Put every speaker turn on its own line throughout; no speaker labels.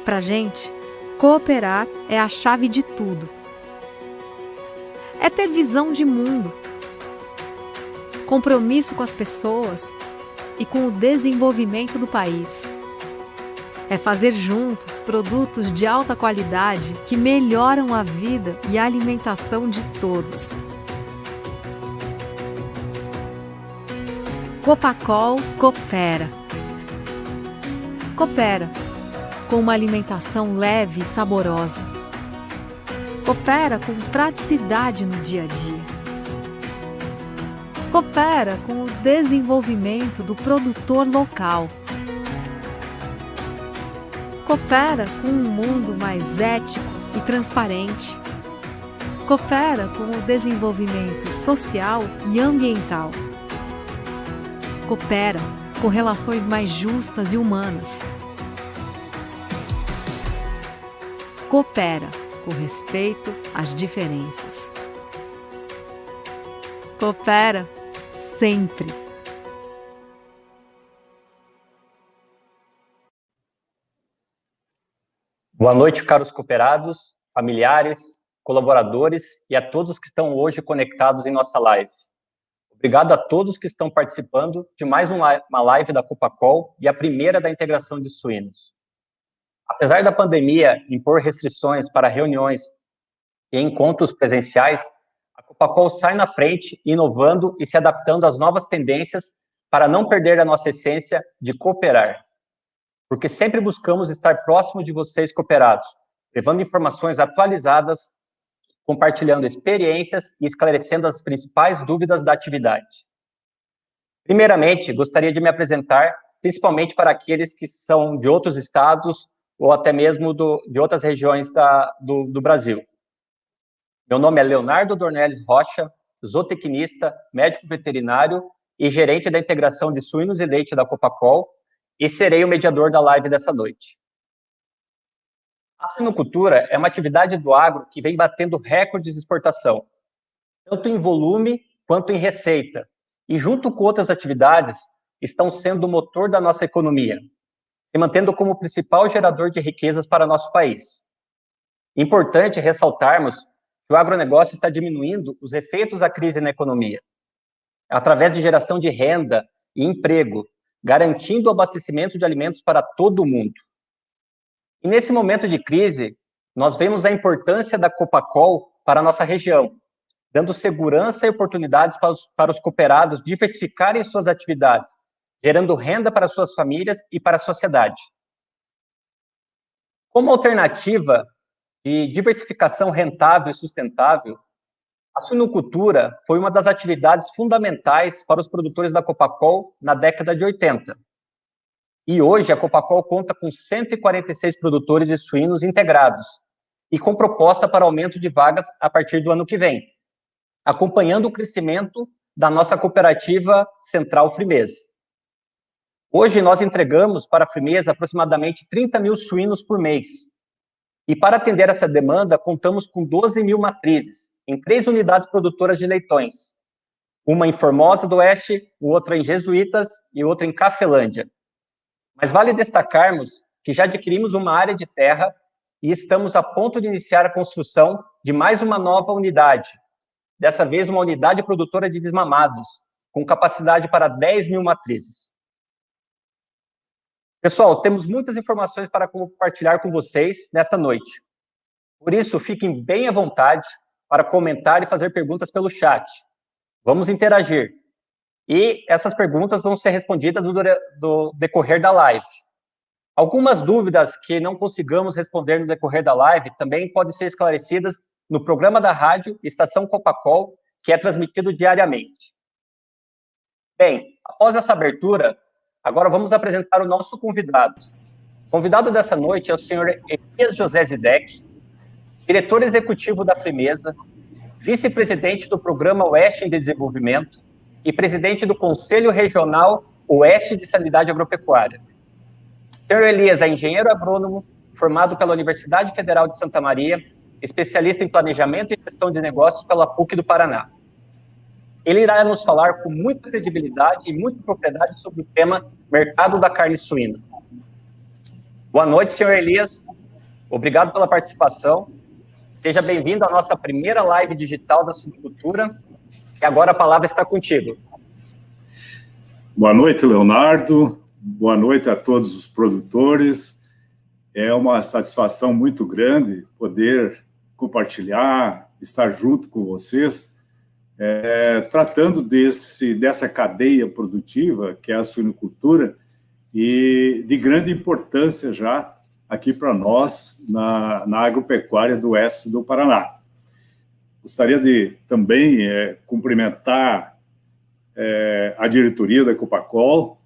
Pra gente, cooperar é a chave de tudo. É ter visão de mundo, compromisso com as pessoas e com o desenvolvimento do país. É fazer juntos produtos de alta qualidade que melhoram a vida e a alimentação de todos. Copacol coopera. Coopera com uma alimentação leve e saborosa. Coopera com praticidade no dia a dia. Coopera com o desenvolvimento do produtor local. Coopera com um mundo mais ético e transparente. Coopera com o desenvolvimento social e ambiental. Coopera com relações mais justas e humanas. Coopera com respeito às diferenças. Coopera sempre.
Boa noite, caros cooperados, familiares, colaboradores e a todos que estão hoje conectados em nossa live. Obrigado a todos que estão participando de mais uma live da Copacol e a primeira da integração de suínos. Apesar da pandemia impor restrições para reuniões e encontros presenciais, a Copacol sai na frente, inovando e se adaptando às novas tendências para não perder a nossa essência de cooperar. Porque sempre buscamos estar próximo de vocês cooperados, levando informações atualizadas, compartilhando experiências e esclarecendo as principais dúvidas da atividade. Primeiramente, gostaria de me apresentar, principalmente para aqueles que são de outros estados ou até mesmo de outras regiões do Brasil. Meu nome é Leonardo Dornelles Rocha, zootecnista, médico veterinário e gerente da integração de suínos e leite da Copacol, e serei o mediador da live dessa noite. A suinocultura é uma atividade do agro que vem batendo recordes de exportação, tanto em volume quanto em receita, e junto com outras atividades, estão sendo o motor da nossa economia, se mantendo como principal gerador de riquezas para nosso país. Importante ressaltarmos que o agronegócio está diminuindo os efeitos da crise na economia, através de geração de renda e emprego, garantindo o abastecimento de alimentos para todo o mundo. E nesse momento de crise, nós vemos a importância da Copacol para a nossa região, dando segurança e oportunidades para os cooperados diversificarem suas atividades, gerando renda para suas famílias e para a sociedade. Como alternativa de diversificação rentável e sustentável, a suinocultura foi uma das atividades fundamentais para os produtores da Copacol na década de 80. E hoje a Copacol conta com 146 produtores de suínos integrados e com proposta para aumento de vagas a partir do ano que vem, acompanhando o crescimento da nossa cooperativa Central Frimeza. Hoje nós entregamos para a Frimeza aproximadamente 30 mil suínos por mês. E para atender essa demanda, contamos com 12 mil matrizes, em 3 unidades produtoras de leitões. Uma em Formosa do Oeste, outra em Jesuítas e outra em Cafelândia. Mas vale destacarmos que já adquirimos uma área de terra e estamos a ponto de iniciar a construção de mais uma nova unidade. Dessa vez, uma unidade produtora de desmamados, com capacidade para 10 mil matrizes. Pessoal, temos muitas informações para compartilhar com vocês nesta noite. Por isso, fiquem bem à vontade para comentar e fazer perguntas pelo chat. Vamos interagir. E essas perguntas vão ser respondidas no decorrer da live. Algumas dúvidas que não consigamos responder no decorrer da live também podem ser esclarecidas no programa da rádio Estação Copacol, que é transmitido diariamente. Bem, após essa abertura, agora vamos apresentar o nosso convidado. O convidado dessa noite é o senhor Elias José Zidek, diretor executivo da Frimeza, vice-presidente do Programa Oeste em Desenvolvimento e presidente do Conselho Regional Oeste de Sanidade Agropecuária. O senhor Elias é engenheiro agrônomo, formado pela Universidade Federal de Santa Maria, especialista em planejamento e gestão de negócios pela PUC do Paraná. Ele irá nos falar com muita credibilidade e muita propriedade sobre o tema mercado da carne suína. Boa noite, senhor Elias. Obrigado pela participação. Seja bem-vindo à nossa primeira live digital da suinocultura. E agora a palavra está contigo.
Boa noite, Leonardo. Boa noite a todos os produtores. É uma satisfação muito grande poder compartilhar, estar junto com vocês, tratando dessa cadeia produtiva, que é a suinocultura, e de grande importância já aqui para nós, na agropecuária do oeste do Paraná. Gostaria de também cumprimentar a diretoria da Copacol,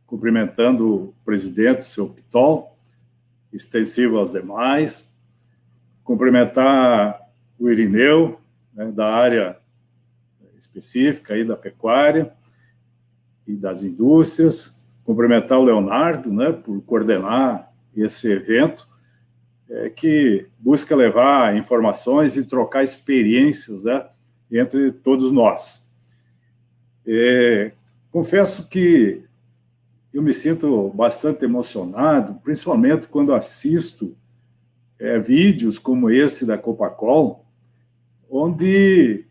cumprimentando o presidente, o seu Pitol, extensivo aos demais, cumprimentar o Irineu, né, da área específica aí da pecuária e das indústrias, cumprimentar o Leonardo, né, por coordenar esse evento, que busca levar informações e trocar experiências, né, entre todos nós. Confesso que eu me sinto bastante emocionado, principalmente quando assisto vídeos como esse da Copacol, onde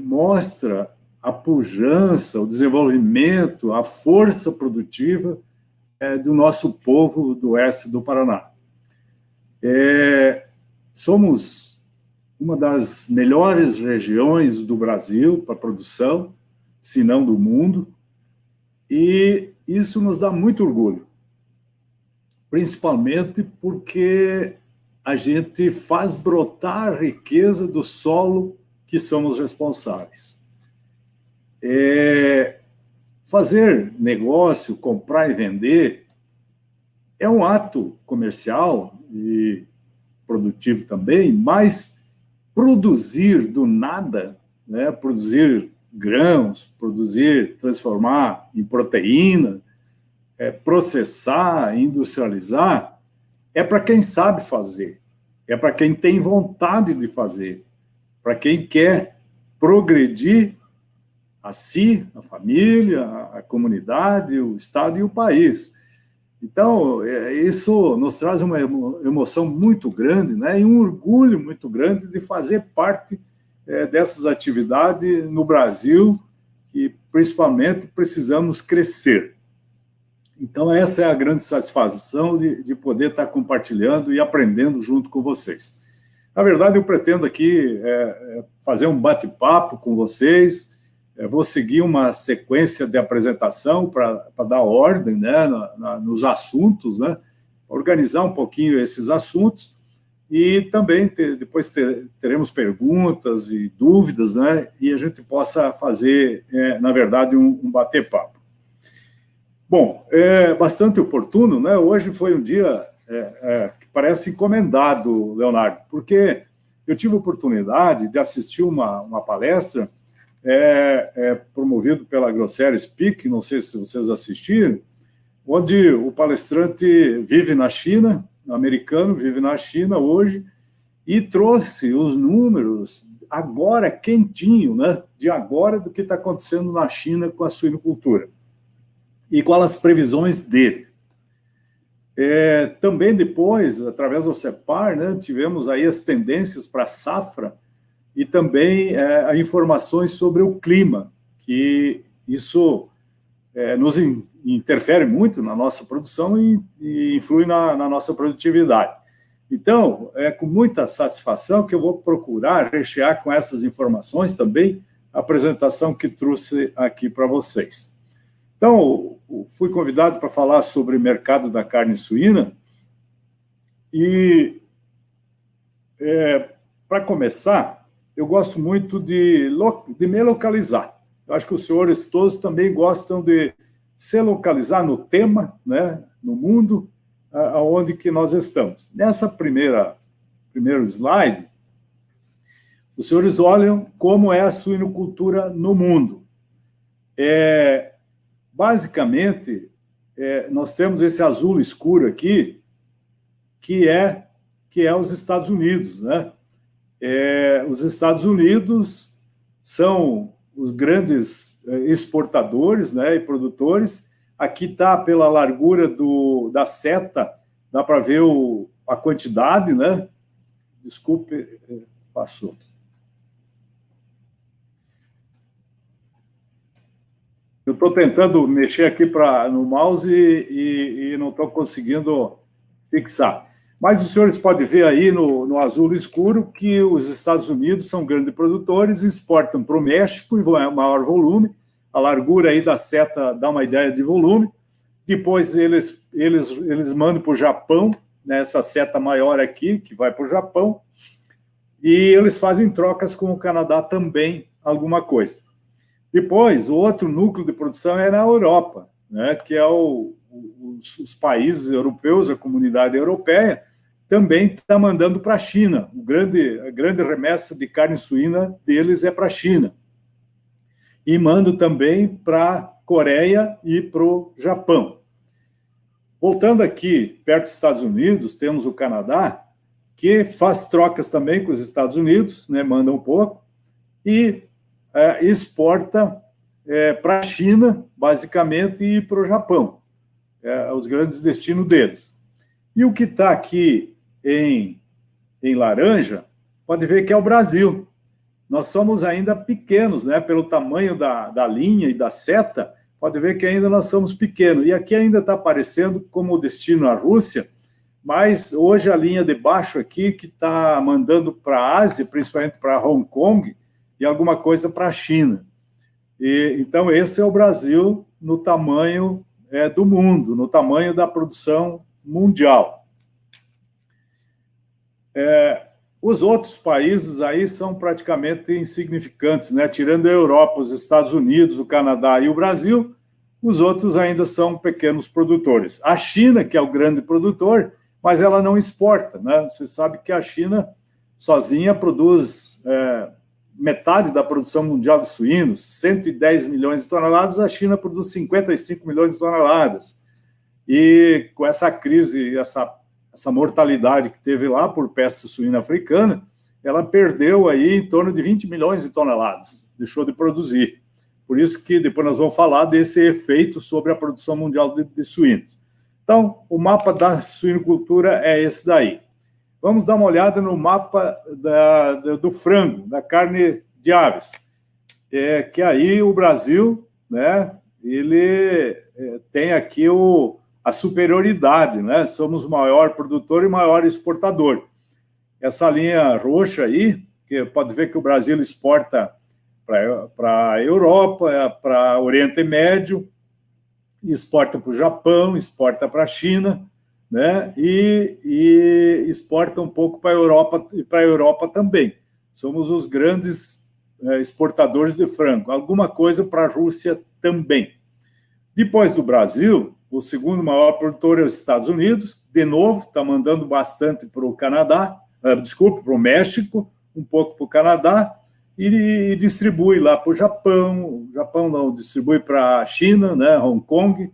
mostra a pujança, o desenvolvimento, a força produtiva do nosso povo do oeste do Paraná. Somos uma das melhores regiões do Brasil para produção, se não do mundo, e isso nos dá muito orgulho, principalmente porque a gente faz brotar a riqueza do solo que somos responsáveis. Fazer negócio, comprar e vender, é um ato comercial e produtivo também, mas produzir do nada, né, produzir grãos, transformar em proteína, processar, industrializar, é para quem sabe fazer, é para quem tem vontade de fazer, para quem quer progredir a si, a família, a comunidade, o Estado e o país. Então, isso nos traz uma emoção muito grande, né, e um orgulho muito grande de fazer parte dessas atividades no Brasil, que principalmente precisamos crescer. Então, essa é a grande satisfação de poder estar compartilhando e aprendendo junto com vocês. Na verdade, eu pretendo aqui fazer um bate-papo com vocês, vou seguir uma sequência de apresentação para dar ordem, né, nos assuntos, né, organizar um pouquinho esses assuntos, e também depois teremos perguntas e dúvidas, né, e a gente possa fazer, na verdade, um bate-papo. Bom, é bastante oportuno, né? Hoje foi um dia que parece encomendado, Leonardo, porque eu tive a oportunidade de assistir uma palestra promovido pela Grosseria Speak, não sei se vocês assistiram, onde o palestrante vive na China, americano, vive na China hoje, e trouxe os números agora quentinho, né, de agora, do que está acontecendo na China com a suinocultura, e quais as previsões dele. Também depois, através do CEPAR, né, tivemos aí as tendências para a safra, e também informações sobre o clima, que isso nos interfere muito na nossa produção e influi na nossa produtividade. Então, é com muita satisfação que eu vou procurar rechear com essas informações também a apresentação que trouxe aqui para vocês. Então, fui convidado para falar sobre o mercado da carne suína e, para começar, eu gosto muito de me localizar. Eu acho que os senhores todos também gostam de se localizar no tema, né, no mundo, aonde que nós estamos. Nessa primeiro slide, os senhores olham como é a suinocultura no mundo. Basicamente, nós temos esse azul escuro aqui, que é os Estados Unidos, né? Os Estados Unidos são os grandes exportadores, né, e produtores, Aqui está pela largura da seta, dá para ver a quantidade, né? Desculpe, passou. Eu estou tentando mexer aqui no mouse e não estou conseguindo fixar. Mas os senhores podem ver aí no azul escuro que os Estados Unidos são grandes produtores, exportam para o México em maior volume. A largura aí da seta dá uma ideia de volume. Depois eles mandam para o Japão, né, essa seta maior aqui, que vai para o Japão. E eles fazem trocas com o Canadá também, alguma coisa. Depois, o outro núcleo de produção é na Europa, né, que é os países europeus, a comunidade europeia, também está mandando para a China. A grande remessa de carne suína deles é para a China. E mando também para a Coreia e para o Japão. Voltando aqui, perto dos Estados Unidos, temos o Canadá, que faz trocas também com os Estados Unidos, né, manda um pouco, e exporta para a China, basicamente, e para o Japão, os grandes destinos deles. E o que está aqui em laranja, pode ver que é o Brasil. Nós somos ainda pequenos, né? Pelo tamanho da linha e da seta, pode ver que ainda nós somos pequenos. E aqui ainda está aparecendo como destino a Rússia, mas hoje a linha de baixo aqui, que está mandando para a Ásia, principalmente para Hong Kong, e alguma coisa para a China. Então, esse é o Brasil no tamanho do mundo, no tamanho da produção mundial. Os outros países aí são praticamente insignificantes, né? Tirando a Europa, os Estados Unidos, o Canadá e o Brasil, os outros ainda são pequenos produtores. A China, que é o grande produtor, mas ela não exporta, né? Você sabe que a China sozinha produz metade da produção mundial de suínos, 110 milhões de toneladas, a China produz 55 milhões de toneladas. E com essa crise, essa mortalidade que teve lá por peste suína africana, ela perdeu aí em torno de 20 milhões de toneladas, deixou de produzir. Por isso que depois nós vamos falar desse efeito sobre a produção mundial de suínos. Então, o mapa da suinocultura é esse daí. Vamos dar uma olhada no mapa do frango, da carne de aves. Que aí o Brasil, né, ele tem aqui a superioridade, né? Somos o maior produtor e maior exportador. Essa linha roxa aí, que pode ver que o Brasil exporta para a Europa, para o Oriente Médio, exporta para o Japão, exporta para a China, né? E exporta um pouco para a Europa também. Somos os grandes exportadores de frango. Alguma coisa para a Rússia também. Depois do Brasil, o segundo maior produtor é os Estados Unidos. De novo, está mandando bastante para o Canadá, para o México, um pouco para o Canadá, e distribui lá para o Japão. O Japão não, distribui para a China, né, Hong Kong,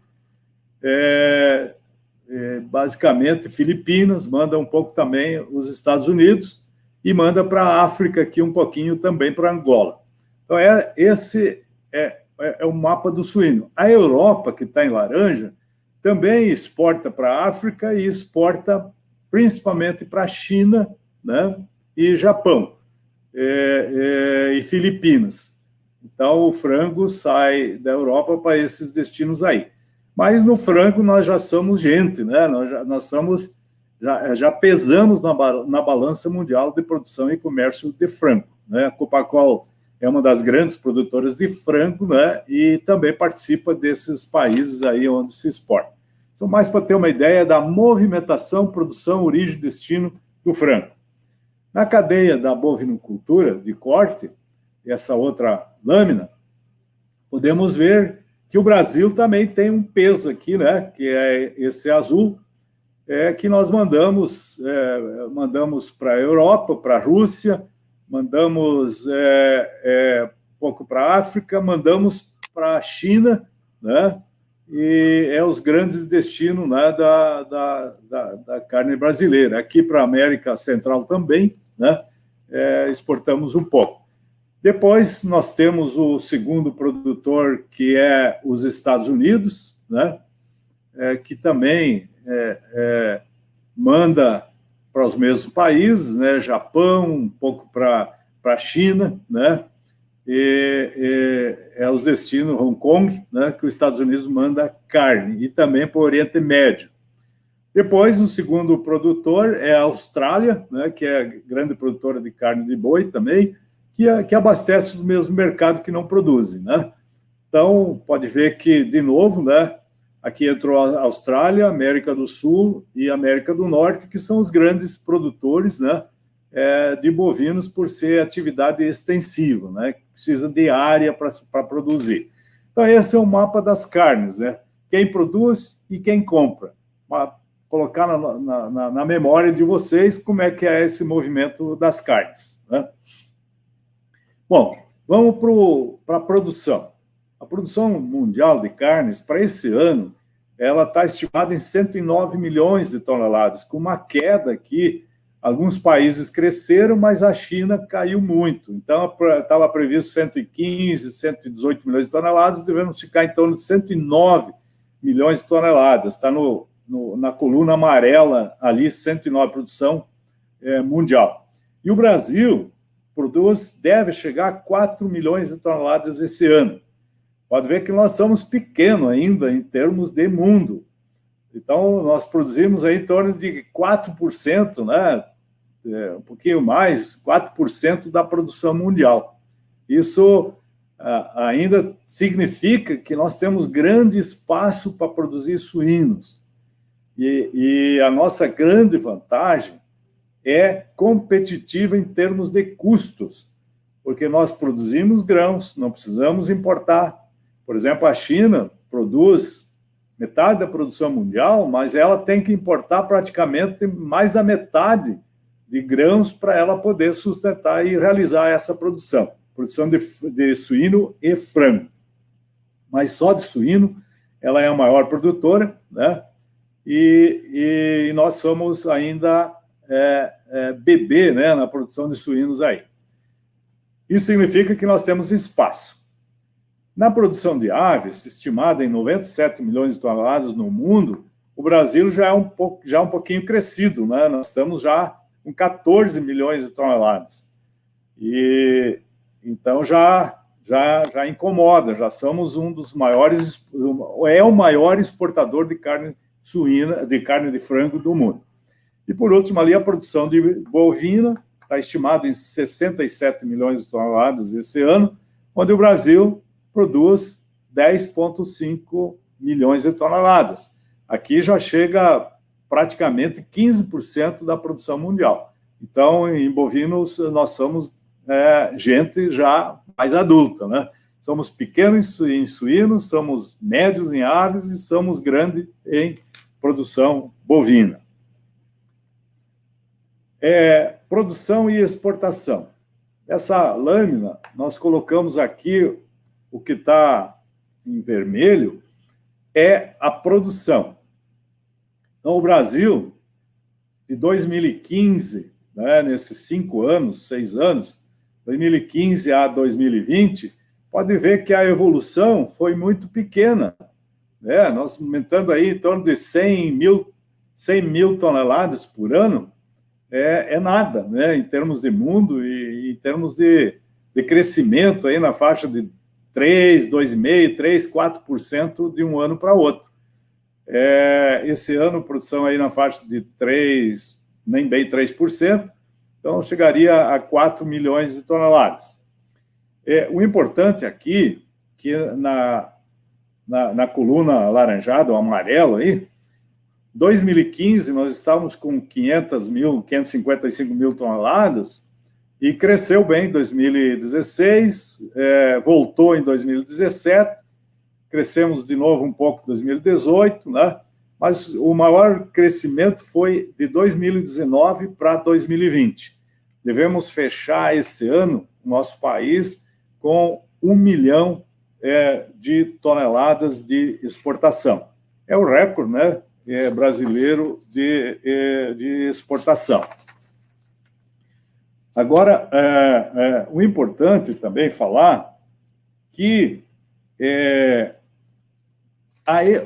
basicamente Filipinas, manda um pouco também os Estados Unidos e manda para a África aqui um pouquinho também para Angola. Então, esse é o mapa do suíno. A Europa, que está em laranja, também exporta para a África e exporta principalmente para a China, né, e Japão, e Filipinas. Então, o frango sai da Europa para esses destinos aí. Mas no frango nós já somos gente, né? Já pesamos na balança mundial de produção e comércio de frango, né? A Copacol é uma das grandes produtoras de frango, né? E também participa desses países aí onde se exporta. Então, mais para ter uma ideia da movimentação, produção, origem e destino do frango. Na cadeia da bovinocultura de corte, essa outra lâmina, podemos ver que o Brasil também tem um peso aqui, né? Que é esse azul, que nós mandamos para a Europa, para a Rússia, mandamos um pouco para a África, mandamos para a China, né? E os grandes destinos, né, da carne brasileira. Aqui para a América Central também, né? Exportamos um pouco. Depois, nós temos o segundo produtor, que é os Estados Unidos, né? Que também manda para os mesmos países, né? Japão, um pouco para a China, né? É os destinos Hong Kong, né? Que os Estados Unidos manda carne, e também para o Oriente Médio. Depois, o segundo produtor é a Austrália, né? Que é a grande produtora de carne de boi também, que abastece o mesmo mercado que não produzem, né? Então, pode ver que, de novo, né? Aqui entrou a Austrália, América do Sul e América do Norte, que são os grandes produtores, né, de bovinos, por ser atividade extensiva, né, precisa de área para produzir. Então, esse é o mapa das carnes, né, quem produz e quem compra. Para colocar na memória de vocês como é que é esse movimento das carnes, né? Bom, vamos para a produção. A produção mundial de carnes, para esse ano, ela está estimada em 109 milhões de toneladas, com uma queda que alguns países cresceram, mas a China caiu muito. Então, estava previsto 115, 118 milhões de toneladas, devemos ficar em torno de 109 milhões de toneladas. Está na coluna amarela ali, 109 produção mundial. E o Brasil deve chegar a 4 milhões de toneladas esse ano. Pode ver que nós somos pequenos ainda em termos de mundo. Então, nós produzimos aí em torno de 4%, né? Um pouquinho mais, 4% da produção mundial. Isso ainda significa que nós temos grande espaço para produzir suínos. E a nossa grande vantagem é competitiva em termos de custos, porque nós produzimos grãos, não precisamos importar. Por exemplo, a China produz metade da produção mundial, mas ela tem que importar praticamente mais da metade de grãos para ela poder sustentar e realizar essa produção de suíno e frango. Mas só de suíno, ela é a maior produtora, né? E nós somos ainda bebê, né, na produção de suínos aí. Isso significa que nós temos espaço. Na produção de aves, estimada em 97 milhões de toneladas no mundo, o Brasil já é um pouquinho crescido, né? Nós estamos já com 14 milhões de toneladas. E então já incomoda, já somos um dos maiores, o maior exportador de carne suína, de carne de frango do mundo. E, por último, ali a produção de bovina está estimado em 67 milhões de toneladas esse ano, onde o Brasil produz 10,5 milhões de toneladas. Aqui já chega praticamente 15% da produção mundial. Então, em bovinos, nós somos gente já mais adulta, né? Somos pequenos em suínos, somos médios em aves e somos grandes em produção bovina. Produção e exportação. Essa lâmina, nós colocamos aqui o que está em vermelho, é a produção. Então, o Brasil, de 2015, né, nesses 6 anos, 2015 a 2020, pode ver que a evolução foi muito pequena, né? Nós aumentando aí em torno de 100 mil toneladas por ano, é nada, né, em termos de mundo e em termos de crescimento aí na faixa de 2,5%, 3%, 4% de um ano para outro. Esse ano, produção aí na faixa de 3%, nem bem 3%, então chegaria a 4 milhões de toneladas. O importante aqui, que na coluna laranjada, ou amarelo aí, 2015 nós estávamos com 555 mil toneladas e cresceu bem em 2016, voltou em 2017, crescemos de novo um pouco em 2018, né? Mas o maior crescimento foi de 2019 para 2020. Devemos fechar esse ano, o nosso país, com 1 milhão de toneladas de exportação. É o recorde, né, brasileiro de exportação. Agora, o importante também falar que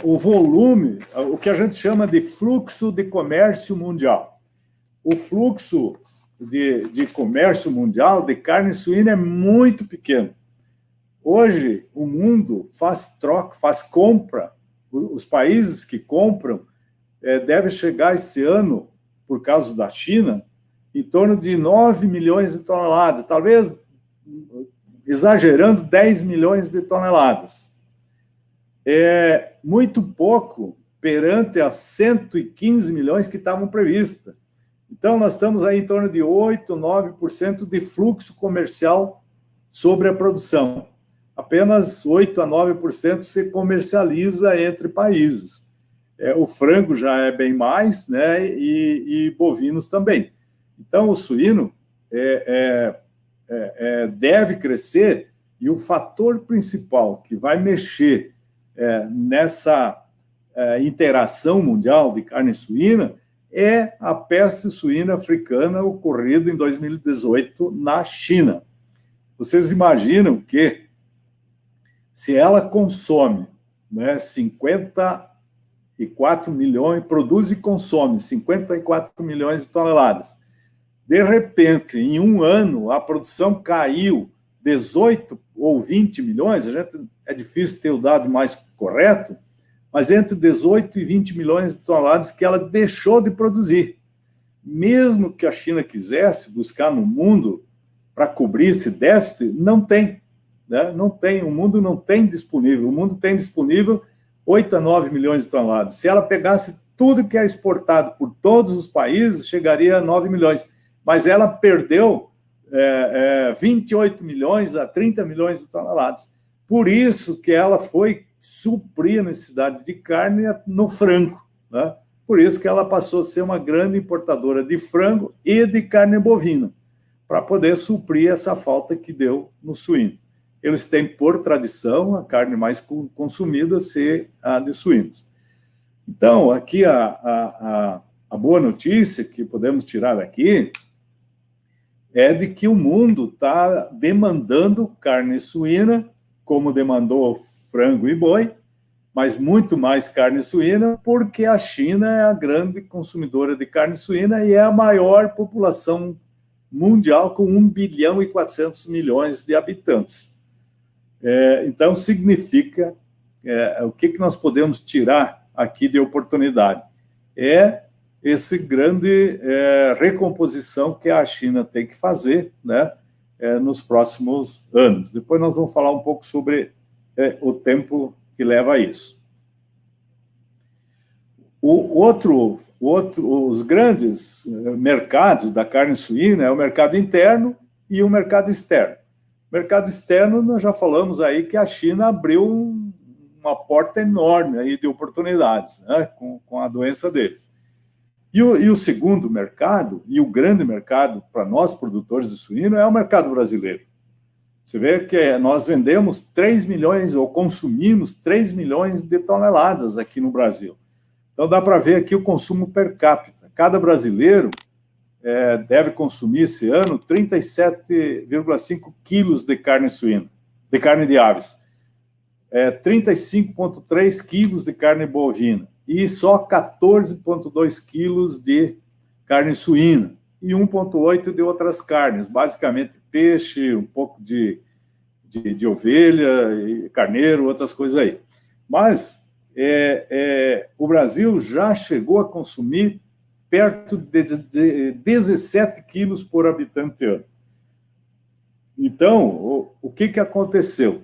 o volume, o que a gente chama de fluxo de comércio mundial. O fluxo de comércio mundial de carne suína é muito pequeno. Hoje, o mundo faz troca, faz compra. Os países que compram devem chegar esse ano, por causa da China, em torno de 9 milhões de toneladas, talvez exagerando 10 milhões de toneladas. É muito pouco perante as 115 milhões que estavam previstas. Então, nós estamos aí em torno de 8, 9% de fluxo comercial sobre a produção. Apenas 8 a 9% se comercializa entre países. O frango já é bem mais, né? E bovinos também. Então, o suíno deve crescer, e o fator principal que vai mexer nessa interação mundial de carne suína é a peste suína africana ocorrida em 2018 na China. Vocês imaginam que, se ela consome 54 milhões, produz e consome 54 milhões de toneladas, de repente, em um ano, a produção caiu 18 ou 20 milhões, é difícil ter o dado mais correto, mas entre 18 e 20 milhões de toneladas que ela deixou de produzir. Mesmo que a China quisesse buscar no mundo para cobrir esse déficit, não tem. Né? Não tem, o mundo não tem disponível. O mundo tem disponível 8 a 9 milhões de toneladas. Se ela pegasse tudo que é exportado por todos os países, chegaria a 9 milhões. Mas ela perdeu 28 milhões a 30 milhões de toneladas. Por isso que ela foi suprir a necessidade de carne no frango. Né? Por isso que ela passou a ser uma grande importadora de frango e de carne bovina, para poder suprir essa falta que deu no suíno. Eles têm, por tradição, a carne mais consumida ser a de suínos. Então, aqui a boa notícia que podemos tirar daqui é de que o mundo está demandando carne suína, como demandou frango e boi, mas muito mais carne suína, porque a China é a grande consumidora de carne suína e é a maior população mundial, com 1 bilhão e 400 milhões de habitantes. Então, significa, o que nós podemos tirar aqui de oportunidade? Essa grande recomposição que a China tem que fazer, né, nos próximos anos. Depois nós vamos falar um pouco sobre o tempo que leva a isso. Os grandes mercados da carne suína é o mercado interno e o mercado externo. O mercado externo, nós já falamos aí que a China abriu uma porta enorme aí de oportunidades, né, com a doença deles. E o segundo mercado, e o grande mercado para nós produtores de suíno, é o mercado brasileiro. Você vê que nós vendemos 3 milhões, ou consumimos 3 milhões de toneladas aqui no Brasil. Então, dá para ver aqui o consumo per capita. Cada brasileiro deve consumir esse ano 37,5 quilos de carne suína, de carne de aves, 35,3 quilos de carne bovina, e só 14,2 quilos de carne suína, e 1,8 de outras carnes, basicamente peixe, um pouco de ovelha, e carneiro, outras coisas aí. Mas o Brasil já chegou a consumir perto de 17 quilos por habitante ano. Então, o que aconteceu?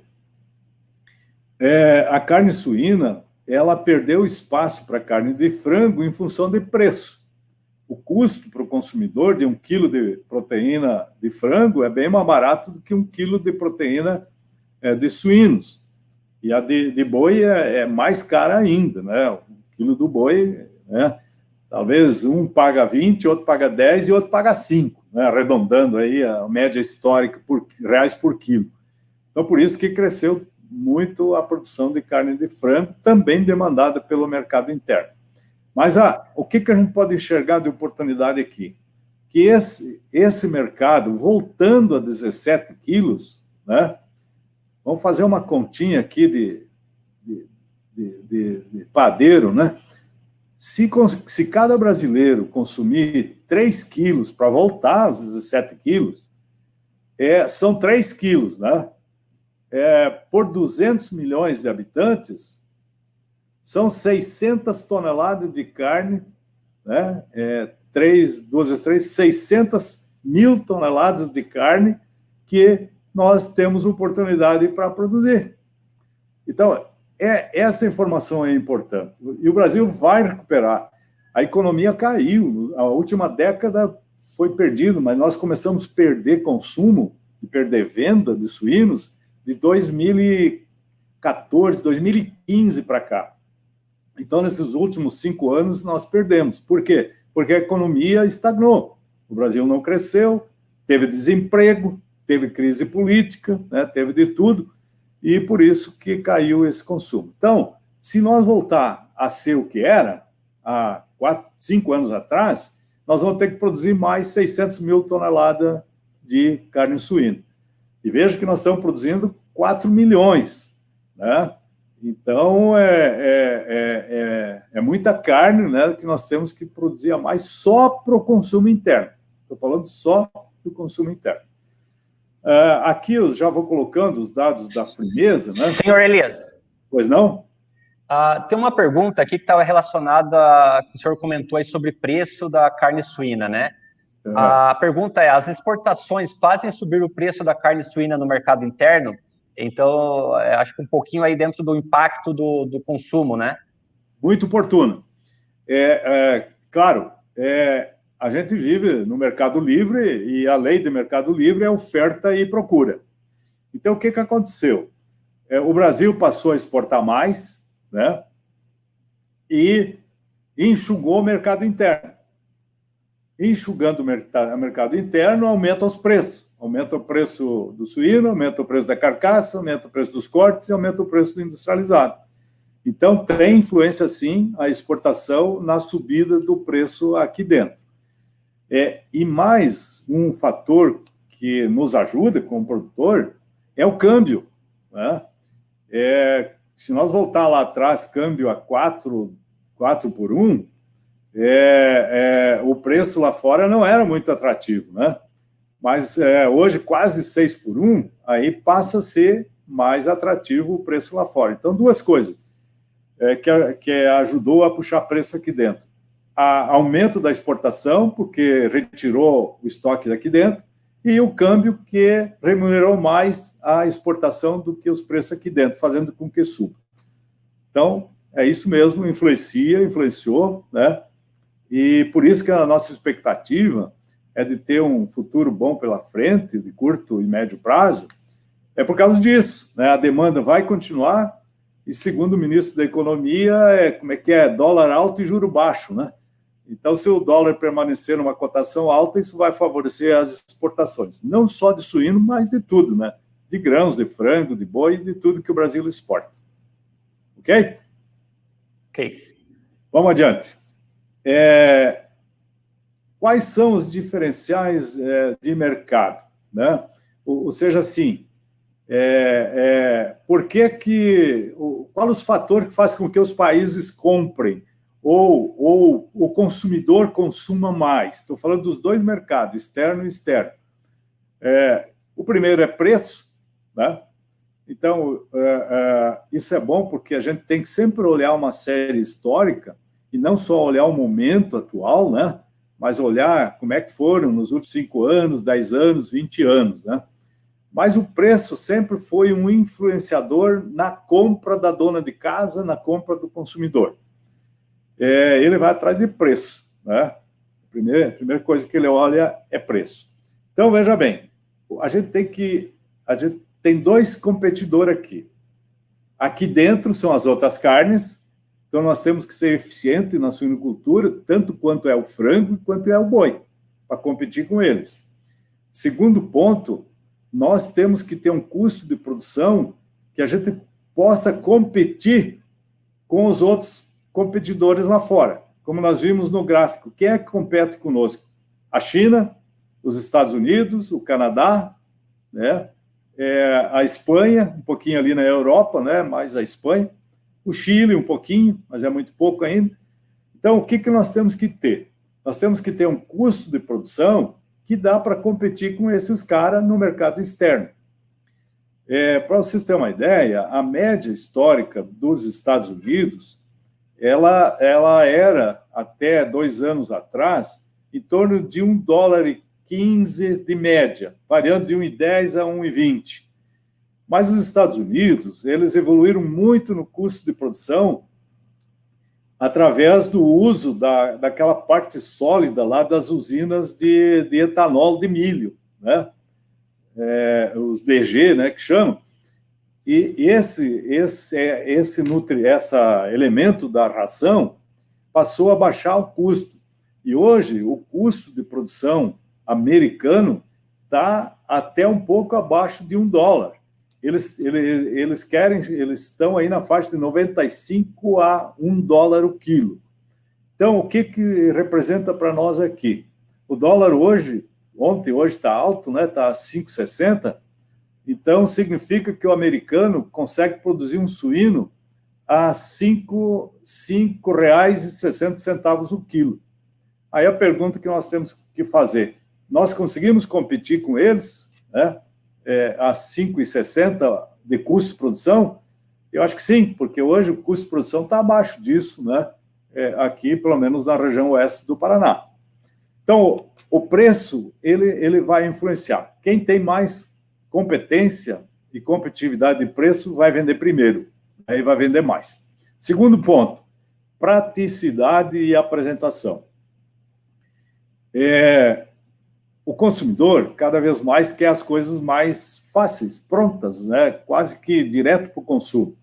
A carne suína, ela perdeu espaço para a carne de frango em função de preço. O custo para o consumidor de 1 quilo de proteína de frango é bem mais barato do que 1 quilo de proteína de suínos. E a de boi é mais cara ainda, né? 1 quilo do boi, né? Talvez um paga 20, outro paga 10 e outro paga 5, né? Arredondando aí a média histórica reais por quilo. Então, por isso que cresceu muito a produção de carne de frango, também demandada pelo mercado interno. Mas o que a gente pode enxergar de oportunidade aqui? que esse mercado, voltando a 17 quilos, né? Vamos fazer uma continha aqui de padeiro, né? Se cada brasileiro consumir 3 quilos para voltar aos 17 quilos, são 3 quilos, né? Por 200 milhões de habitantes, são 600 toneladas de carne, né? 2 vezes 3, 600 mil toneladas de carne que nós temos oportunidade para produzir. Então, essa informação é importante. E o Brasil vai recuperar. A economia caiu. A última década foi perdida, mas nós começamos a perder consumo e perder venda de suínos de 2014, 2015 para cá. Então, nesses últimos 5 anos, nós perdemos. Por quê? Porque a economia estagnou. O Brasil não cresceu, teve desemprego, teve crise política, né, teve de tudo, e por isso que caiu esse consumo. Então, se nós voltar a ser o que era, há 5 anos atrás, nós vamos ter que produzir mais 600 mil toneladas de carne suína. E veja que nós estamos produzindo 4 milhões, né? Então, é muita carne, né, que nós temos que produzir a mais só para o consumo interno. Estou falando só do consumo interno. Aqui eu já vou colocando os dados da Frimeza, né?
Senhor Elias.
Pois não?
Tem uma pergunta aqui que estava relacionada, que o senhor comentou aí sobre preço da carne suína, né? A pergunta é, as exportações fazem subir o preço da carne suína no mercado interno? Então, acho que um pouquinho aí dentro do impacto do consumo, né?
Muito oportuno. Claro, a gente vive no mercado livre e a lei do mercado livre é oferta e procura. Então, o que aconteceu? O Brasil passou a exportar mais, né? E enxugou o mercado interno. Enxugando o mercado interno, aumenta os preços. Aumenta o preço do suíno, aumenta o preço da carcaça, aumenta o preço dos cortes e aumenta o preço do industrializado. Então, tem influência, sim, a exportação na subida do preço aqui dentro. E mais um fator que nos ajuda como produtor é o câmbio, né? Se nós voltar lá atrás, câmbio a 4 por 1, o preço lá fora não era muito atrativo, né? Mas hoje, quase 6 por 1, aí passa a ser mais atrativo o preço lá fora. Então, duas coisas que ajudou a puxar preço aqui dentro. Aumento da exportação, porque retirou o estoque daqui dentro, e o câmbio, que remunerou mais a exportação do que os preços aqui dentro, fazendo com que suba. Então, é isso mesmo, influenciou, né? E por isso que a nossa expectativa é de ter um futuro bom pela frente, de curto e médio prazo, é por causa disso, né? A demanda vai continuar, e segundo o ministro da Economia, dólar alto e juro baixo, né? Então, se o dólar permanecer numa cotação alta, isso vai favorecer as exportações, não só de suíno, mas de tudo, né? De grãos, de frango, de boi, de tudo que o Brasil exporta. Ok?
Ok.
Vamos adiante. Quais são os diferenciais de mercado, né? Ou seja, assim, qual os fatores que fazem com que os países comprem ou o consumidor consuma mais? Estou falando dos dois mercados, externo e externo. O primeiro é preço, né? Então, isso é bom porque a gente tem que sempre olhar uma série histórica e não só olhar o momento atual, né? Mas olhar como é que foram nos últimos 5 anos, 10 anos, 20 anos, né? Mas o preço sempre foi um influenciador na compra da dona de casa, na compra do consumidor. Ele vai atrás de preço, né? A primeira coisa que ele olha é preço. Então, veja bem, a gente tem dois competidores aqui. Aqui dentro são as outras carnes, então nós temos que ser eficientes na suinocultura, tanto quanto é o frango quanto é o boi, para competir com eles. Segundo ponto, nós temos que ter um custo de produção que a gente possa competir com os outros competidores lá fora. Como nós vimos no gráfico, quem é que compete conosco? A China, os Estados Unidos, o Canadá, né? A Espanha, um pouquinho ali na Europa, né? Mais a Espanha. O Chile, um pouquinho, mas é muito pouco ainda. Então, o que nós temos que ter? Nós temos que ter um custo de produção que dá para competir com esses caras no mercado externo. Para vocês terem uma ideia, a média histórica dos Estados Unidos, ela era, até 2 anos atrás, em torno de $1,15 de média, variando de 1,10 a 1,20. Mas os Estados Unidos, eles evoluíram muito no custo de produção através do uso daquela parte sólida lá das usinas de etanol de milho, né? Os DG, né, que chamam. E esse elemento da ração passou a baixar o custo. E hoje, o custo de produção americano está até um pouco abaixo de $1. Eles estão aí na faixa de 95 a $1 o quilo. Então, o que representa para nós aqui? O dólar hoje está alto, né? Está a 5,60. Então, significa que o americano consegue produzir um suíno a R$ 5,60 o quilo. Aí a pergunta que nós temos que fazer, nós conseguimos competir com eles, né? A 5,60 de custo de produção? Eu acho que sim, porque hoje o custo de produção está abaixo disso, né? Aqui, pelo menos na região oeste do Paraná. Então, o preço, ele vai influenciar. Quem tem mais competência e competitividade de preço vai vender primeiro, aí vai vender mais. Segundo ponto, praticidade e apresentação. O consumidor, cada vez mais, quer as coisas mais fáceis, prontas, né? Quase que direto para o consumo.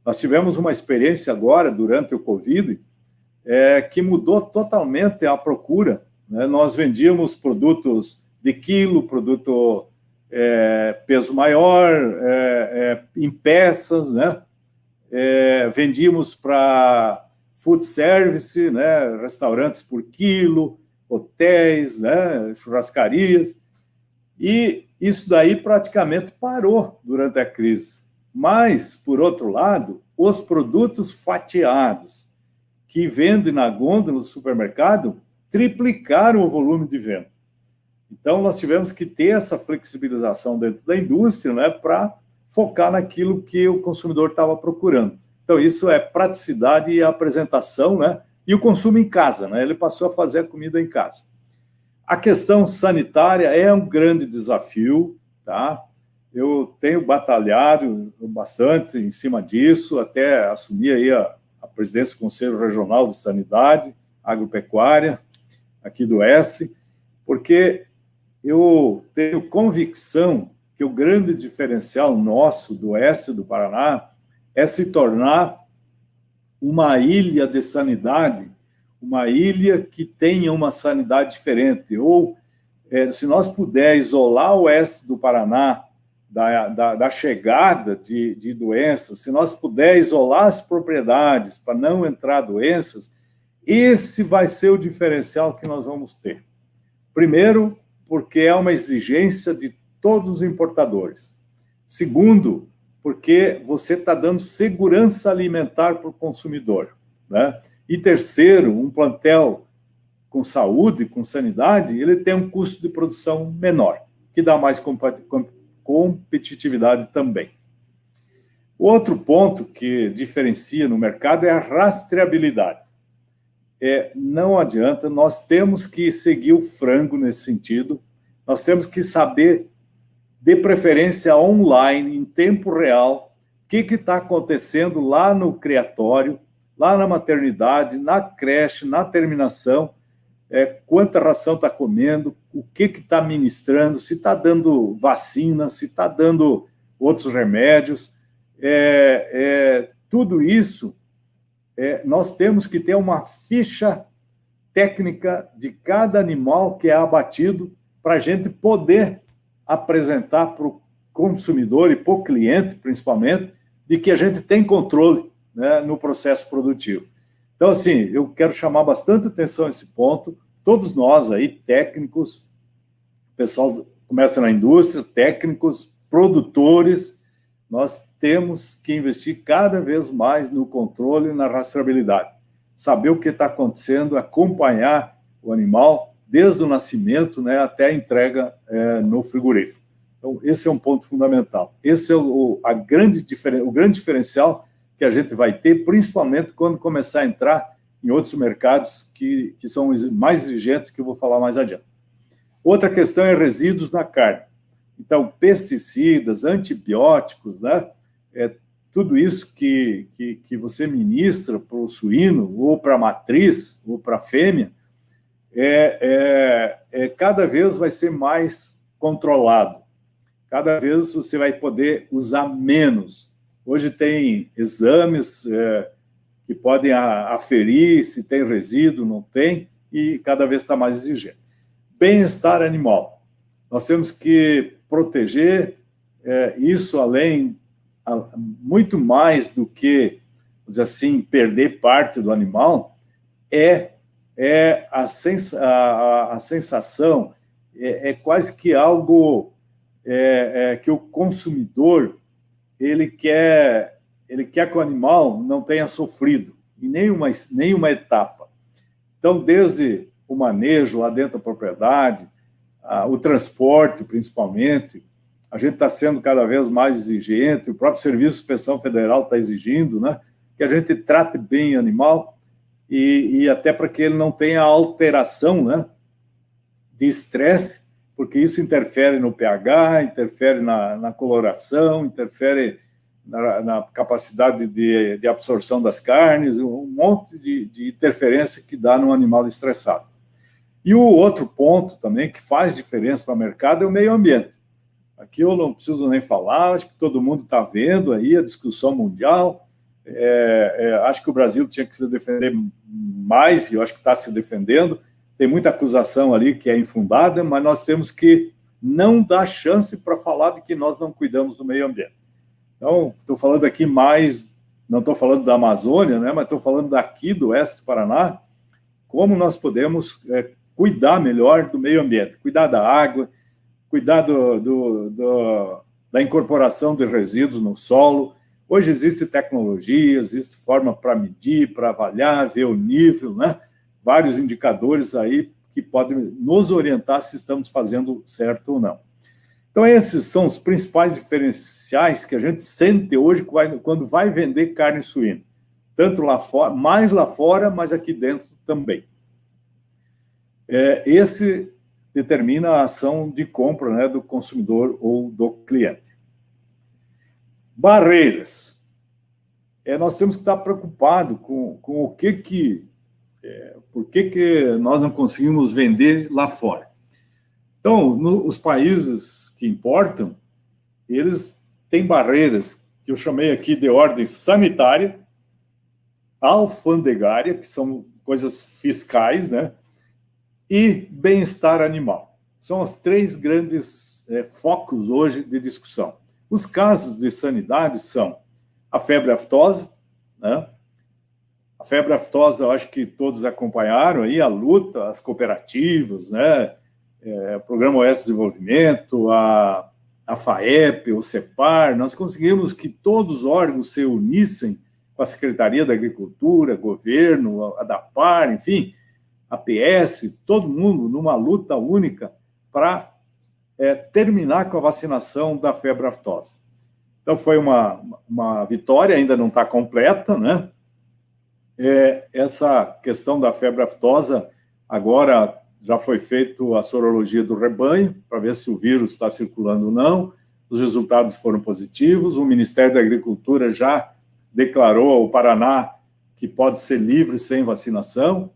Nós tivemos uma experiência agora, durante o Covid, que mudou totalmente a procura, né? Nós vendíamos produtos de quilo, produto peso maior, em peças, né? Vendíamos para food service, né? Restaurantes por quilo, hotéis, né, churrascarias, e isso daí praticamente parou durante a crise. Mas, por outro lado, os produtos fatiados que vendem na gôndola do supermercado triplicaram o volume de venda. Então, nós tivemos que ter essa flexibilização dentro da indústria, né, para focar naquilo que o consumidor estava procurando. Então, isso é praticidade e apresentação, né? E o consumo em casa, né? Ele passou a fazer a comida em casa. A questão sanitária é um grande desafio, tá? Eu tenho batalhado bastante em cima disso, até assumi aí a presidência do Conselho Regional de Sanidade Agropecuária, aqui do Oeste, porque eu tenho convicção que o grande diferencial nosso do Oeste do Paraná é se tornar uma ilha de sanidade, uma ilha que tenha uma sanidade diferente, ou se nós puder isolar o oeste do Paraná da chegada de doenças, se nós puder isolar as propriedades para não entrar doenças, esse vai ser o diferencial que nós vamos ter. Primeiro, porque é uma exigência de todos os importadores. Segundo, porque você está dando segurança alimentar para o consumidor, né? E terceiro, um plantel com saúde, com sanidade, ele tem um custo de produção menor, que dá mais competitividade também. Outro ponto que diferencia no mercado é a rastreabilidade. Não adianta, nós temos que seguir o frango nesse sentido, nós temos que saber, de preferência online, em tempo real, o que está acontecendo lá no criatório, lá na maternidade, na creche, na terminação, quanta ração está comendo, o que está ministrando, se está dando vacina, se está dando outros remédios. Tudo isso, nós temos que ter uma ficha técnica de cada animal que é abatido para a gente poder apresentar para o consumidor e para o cliente, principalmente, de que a gente tem controle, né, no processo produtivo. Então, assim, eu quero chamar bastante atenção a esse ponto. todos nós aí, técnicos, pessoal começa na indústria, técnicos, produtores, nós temos que investir cada vez mais no controle e na rastreabilidade. Saber o que está acontecendo, acompanhar o animal desde o nascimento, né, até a entrega no frigorífico. Então, esse é um ponto fundamental. Esse é o grande diferencial que a gente vai ter, principalmente quando começar a entrar em outros mercados que são mais exigentes, que eu vou falar mais adiante. Outra questão é resíduos na carne. Então, pesticidas, antibióticos, né? Tudo isso que você ministra para o suíno, ou para a matriz, ou para a fêmea, cada vez vai ser mais controlado. Cada vez você vai poder usar menos. Hoje tem exames que podem aferir se tem resíduo, não tem, e cada vez está mais exigente. Bem-estar animal. Nós temos que proteger isso além, muito mais do que, vamos dizer assim, perder parte do animal, a sensação, quase que algo que o consumidor ele quer que o animal não tenha sofrido em nenhuma etapa. Então, desde o manejo lá dentro da propriedade, o transporte, principalmente, a gente está sendo cada vez mais exigente, o próprio Serviço de Inspeção Federal está exigindo, né, que a gente trate bem o animal e até para que ele não tenha alteração, né, de estresse, porque isso interfere no pH, interfere na coloração, interfere na capacidade de absorção das carnes, um monte de interferência que dá num animal estressado. E o outro ponto também que faz diferença para o mercado é o meio ambiente. Aqui eu não preciso nem falar, acho que todo mundo está vendo aí a discussão mundial. Acho que o Brasil tinha que se defender mais, e eu acho que está se defendendo. Tem muita acusação ali que é infundada, mas nós temos que não dar chance para falar de que nós não cuidamos do meio ambiente. Então, estou falando aqui mais, não estou falando da Amazônia, né, mas estou falando daqui do oeste do Paraná, como nós podemos cuidar melhor do meio ambiente, cuidar da água, cuidar da incorporação de resíduos no solo. Hoje existe tecnologia, existe forma para medir, para avaliar, ver o nível, né? Vários indicadores aí que podem nos orientar se estamos fazendo certo ou não. Então, esses são os principais diferenciais que a gente sente hoje quando vai vender carne suína. Tanto lá fora, mais lá fora, mas aqui dentro também. Esse determina a ação de compra, né, do consumidor ou do cliente. Barreiras. Nós temos que estar preocupados com o por que nós não conseguimos vender lá fora. Então, os países que importam, eles têm barreiras que eu chamei aqui de ordem sanitária, alfandegária, que são coisas fiscais, né? E bem-estar animal. São os três grandes focos hoje de discussão. Os casos de sanidade são a febre aftosa, né? A febre aftosa, eu acho que todos acompanharam aí a luta, as cooperativas, né? O Programa Oeste de Desenvolvimento, a FAEP, o CEPAR, nós conseguimos que todos os órgãos se unissem com a Secretaria da Agricultura, governo, a DAPAR, enfim, a PS, todo mundo numa luta única para terminar com a vacinação da febre aftosa. Então, foi uma vitória, ainda não está completa, né? Essa questão da febre aftosa, agora já foi feita a sorologia do rebanho, para ver se o vírus está circulando ou não, os resultados foram positivos, o Ministério da Agricultura já declarou ao Paraná que pode ser livre sem vacinação,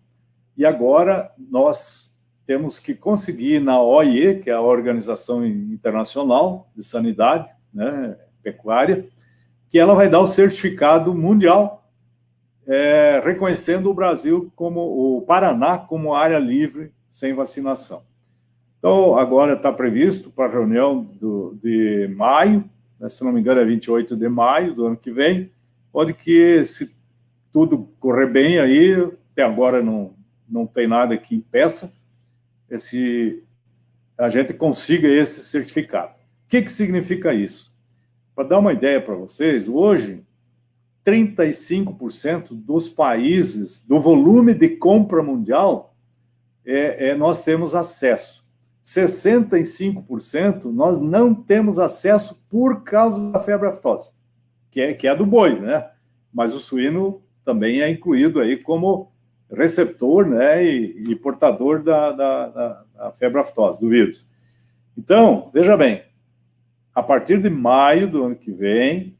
e agora nós temos que conseguir na OIE, que é a Organização Internacional de Sanidade, né, Pecuária, que ela vai dar o certificado mundial, reconhecendo o Brasil o Paraná como área livre sem vacinação. Então, agora está previsto para a reunião de maio, né, se não me engano é 28 de maio do ano que vem, onde que, se tudo correr bem aí, até agora não não tem nada que impeça a gente consiga esse certificado. O que significa isso? Para dar uma ideia para vocês, hoje, 35% dos países, do volume de compra mundial, nós temos acesso. 65% nós não temos acesso por causa da febre aftosa, que é do boi, né? Mas o suíno também é incluído aí como receptor, né, e portador da febre aftosa, do vírus. Então, veja bem, a partir de maio do ano que vem,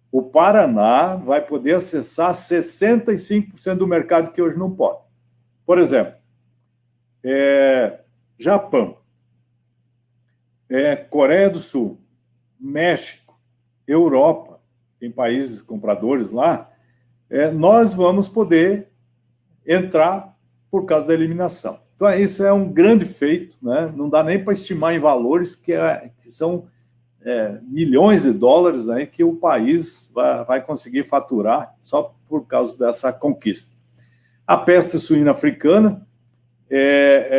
o Paraná vai poder acessar 65% do mercado que hoje não pode. Por exemplo, Japão, Coreia do Sul, México, Europa, tem países compradores lá, nós vamos poder entrar por causa da eliminação. Então, isso é um grande feito, né? Não dá nem para estimar em valores que são milhões de dólares, né, que o país vai conseguir faturar só por causa dessa conquista. A peste suína africana,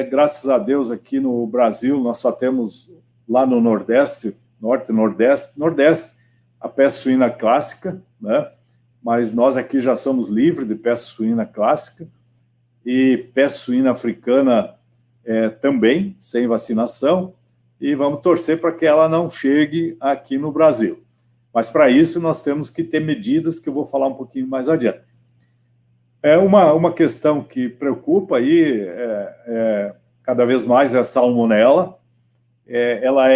graças a Deus, aqui no Brasil, nós só temos lá no Nordeste, Norte, Nordeste, a peste suína clássica, né? Mas nós aqui já somos livres de peste suína clássica e peste suína africana também, sem vacinação, e vamos torcer para que ela não chegue aqui no Brasil. Mas, para isso, nós temos que ter medidas que eu vou falar um pouquinho mais adiante. Uma questão que preocupa aí, cada vez mais, é a salmonela. Ela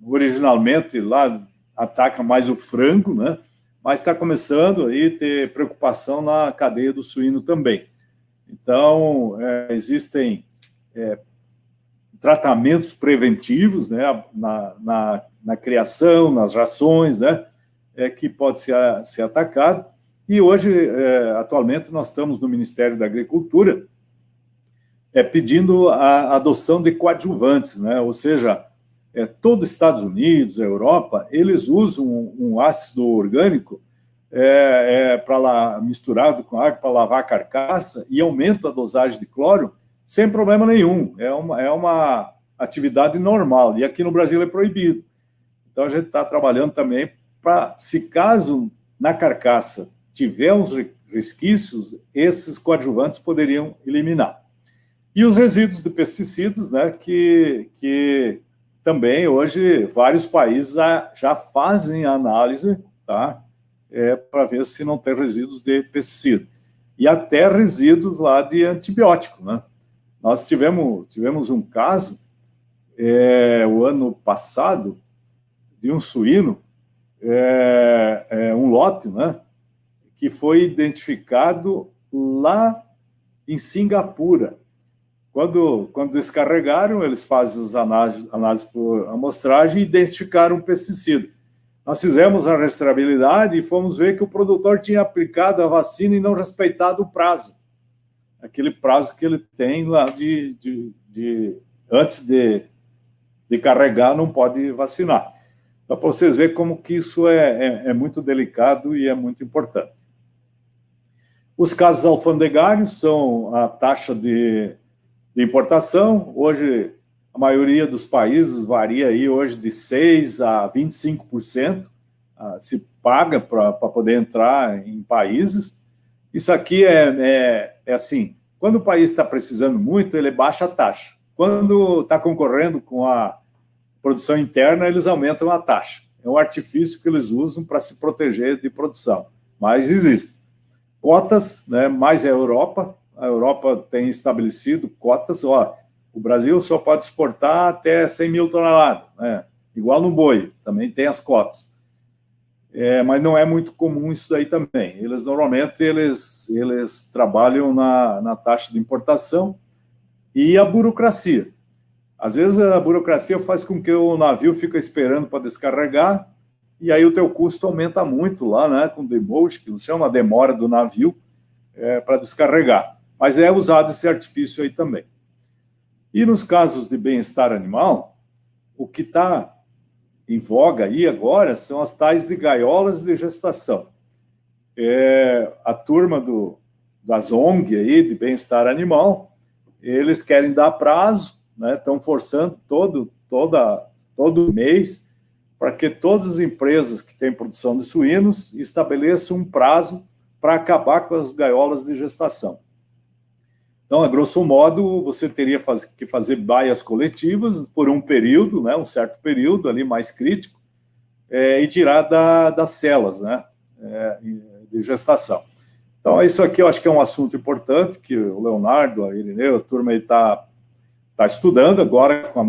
originalmente, lá, ataca mais o frango, né? Mas está começando aí a ter preocupação na cadeia do suíno também. Então, existem tratamentos preventivos, né, na criação, nas rações, né, que pode ser atacado. E hoje, atualmente, nós estamos no Ministério da Agricultura pedindo a adoção de coadjuvantes, né, ou seja, todos os Estados Unidos, a Europa, eles usam um ácido orgânico misturado com água para lavar a carcaça e aumenta a dosagem de cloro sem problema nenhum. É uma atividade normal. E aqui no Brasil é proibido. Então, a gente está trabalhando também para, se caso na carcaça tiver uns resquícios, esses coadjuvantes poderiam eliminar. E os resíduos de pesticidas, né, que também hoje vários países já fazem análise, tá, para ver se não tem resíduos de pesticida. E até resíduos lá de antibiótico, né? Nós tivemos um caso, o ano passado, de um suíno, um lote, né, que foi identificado lá em Singapura. Quando descarregaram, eles fazem as análises por amostragem e identificaram um pesticida. Nós fizemos a rastreabilidade e fomos ver que o produtor tinha aplicado a vacina e não respeitado o prazo. Aquele prazo que ele tem lá antes de carregar, não pode vacinar. Então, para vocês verem como que isso é muito delicado e é muito importante. Os casos alfandegários são a taxa de importação. Hoje, a maioria dos países varia aí hoje de 6% a 25%, se paga para poder entrar em países. Isso aqui é assim, quando o país está precisando muito, ele baixa a taxa. Quando está concorrendo com a produção interna, eles aumentam a taxa. É um artifício que eles usam para se proteger de produção, mas existe. Cotas, né, mais a Europa tem estabelecido cotas, o Brasil só pode exportar até 100 mil toneladas, né, igual no boi, também tem as cotas. Mas não é muito comum isso daí também. Normalmente, eles trabalham na taxa de importação e a burocracia. Às vezes, a burocracia faz com que o navio fique esperando para descarregar e aí o teu custo aumenta muito lá, né, com demurrage, que se chama a demora do navio para descarregar. Mas é usado esse artifício aí também. E nos casos de bem-estar animal, o que está em voga aí agora são as tais de gaiolas de gestação. A turma do das ONG aí de bem-estar animal, eles querem dar prazo, né? Estão forçando todo mês para que todas as empresas que têm produção de suínos estabeleçam um prazo para acabar com as gaiolas de gestação. Então, a grosso modo, você teria que fazer baias coletivas por um período, né, um certo período ali mais crítico, e tirar das celas, né, de gestação. Então, isso aqui eu acho que é um assunto importante que o Leonardo, a Irineu, a turma está estudando agora com a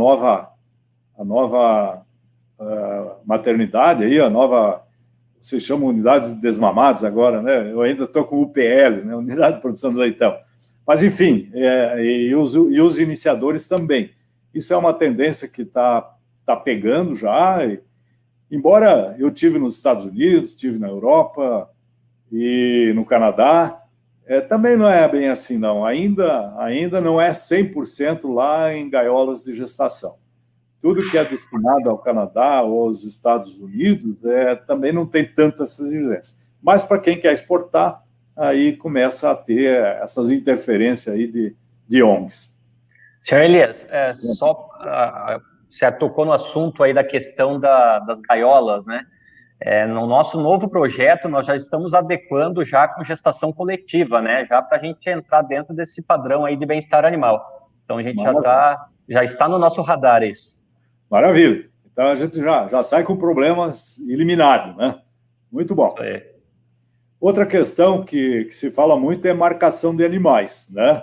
nova maternidade, aí, a nova, vocês chamam unidades de desmamados agora, né? Eu ainda estou com UPL, né? Unidade de Produção de Leitão. Mas, enfim, e os iniciadores também. Isso é uma tendência que está pegando já, embora eu tive nos Estados Unidos, tive na Europa e no Canadá, também não é bem assim, não. Ainda não é 100% lá em gaiolas de gestação. Tudo que é destinado ao Canadá ou aos Estados Unidos também não tem tanto essas exigências. Mas para quem quer exportar, aí começa a ter essas interferências aí de ONGs.
Senhor Elias, você tocou no assunto aí da questão das gaiolas, né? No nosso novo projeto, nós já estamos adequando já com gestação coletiva, né? Já para a gente entrar dentro desse padrão aí de bem-estar animal. Então, a gente já está no nosso radar isso.
Maravilha. Então, a gente já sai com problemas eliminados, né? Muito bom.
Isso aí.
Outra questão que se fala muito é marcação de animais, né?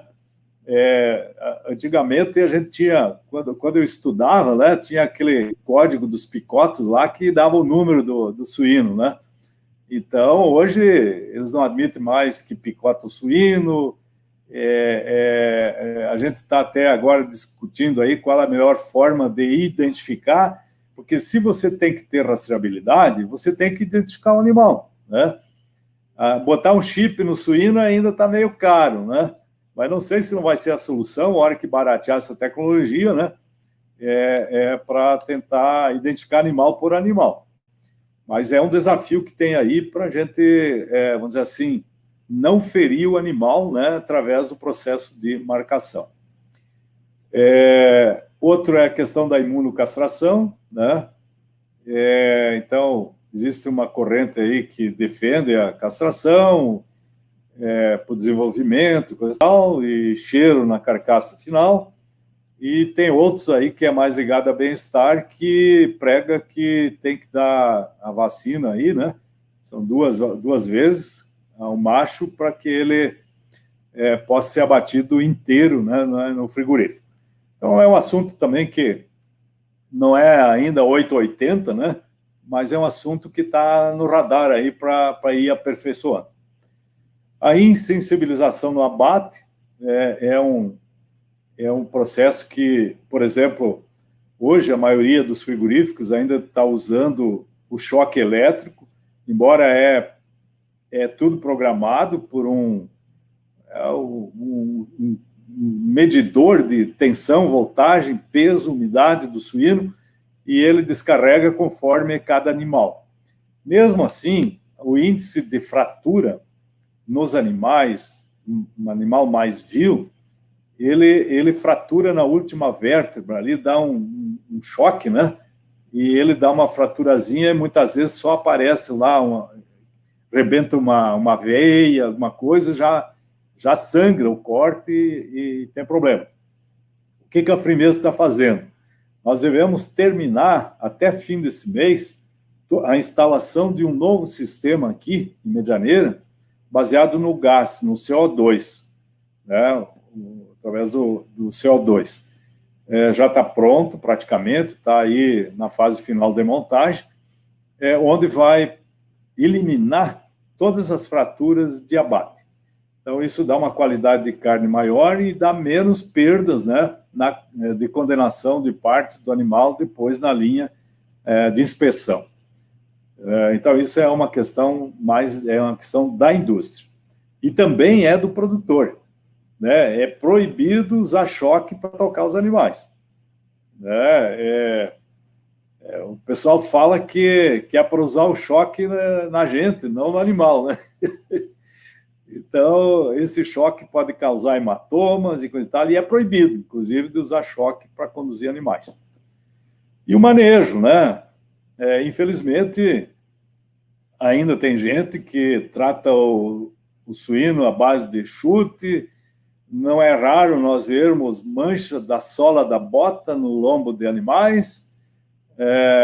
Antigamente a gente tinha, quando eu estudava, né, tinha aquele código dos picotes lá que dava o número do suíno, né? Então, hoje, eles não admitem mais que picota o suíno. A gente está até agora discutindo aí qual é a melhor forma de identificar, porque se você tem que ter rastreabilidade, você tem que identificar o animal, né? Botar um chip no suíno ainda está meio caro, né? Mas não sei se não vai ser a solução, a hora que baratear essa tecnologia, né? Para tentar identificar animal por animal. Mas é um desafio que tem aí para a gente, vamos dizer assim, não ferir o animal, né, através do processo de marcação. Outro é a questão da imunocastração, né? Então, existe uma corrente aí que defende a castração, para o desenvolvimento, coisa e tal, e cheiro na carcaça final, e tem outros aí que é mais ligado a bem-estar, que prega que tem que dar a vacina aí, né? São duas vezes ao macho para que ele possa ser abatido inteiro, né, no frigorífico. Então, é um assunto também que não é ainda 880, né? Mas é um assunto que está no radar aí para ir aperfeiçoando. A insensibilização no abate é um processo que, por exemplo, hoje a maioria dos frigoríficos ainda está usando o choque elétrico, embora é tudo programado por um medidor de tensão, voltagem, peso, umidade do suíno, e ele descarrega conforme cada animal. Mesmo assim, o índice de fratura nos animais, um animal mais vil, ele fratura na última vértebra, ali dá um choque, né? E ele dá uma fraturazinha e muitas vezes só aparece lá, rebenta uma veia, alguma coisa, já sangra o corte e tem problema. O que a Frimesa está fazendo? Nós devemos terminar, até fim desse mês, a instalação de um novo sistema aqui, em Medianeira, baseado no gás, no CO2, né, através do CO2. Já está pronto, praticamente, está aí na fase final de montagem, onde vai eliminar todas as fraturas de abate. Então, isso dá uma qualidade de carne maior e dá menos perdas, né, de condenação de partes do animal depois na linha de inspeção. Então, isso é uma questão da indústria. E também é do produtor, né? É proibido usar choque para tocar os animais. O pessoal fala que é para usar o choque na gente, não no animal, né? Então, esse choque pode causar hematomas e coisa e tal, e é proibido, inclusive, de usar choque para conduzir animais. E o manejo, né? Infelizmente, ainda tem gente que trata o suíno à base de chute. Não é raro nós vermos mancha da sola da bota no lombo de animais.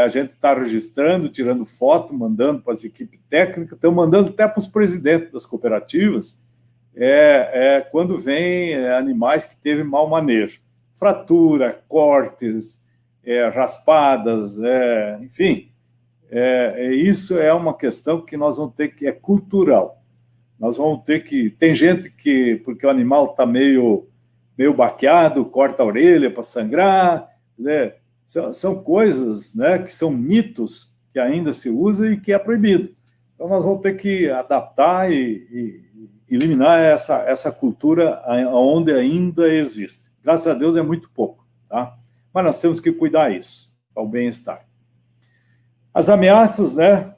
A gente está registrando, tirando foto, mandando para as equipes técnicas, estão mandando até para os presidentes das cooperativas, quando vem animais que teve mau manejo. Fratura, cortes, raspadas, enfim. Isso é uma questão que nós vamos ter que... é cultural. Nós vamos ter que... Tem gente que, porque o animal está meio baqueado, corta a orelha para sangrar, né? São coisas, né, que são mitos que ainda se usa e que é proibido. Então, nós vamos ter que adaptar e eliminar essa cultura onde ainda existe. Graças a Deus é muito pouco, tá? Mas nós temos que cuidar disso, para o bem-estar. As ameaças, né,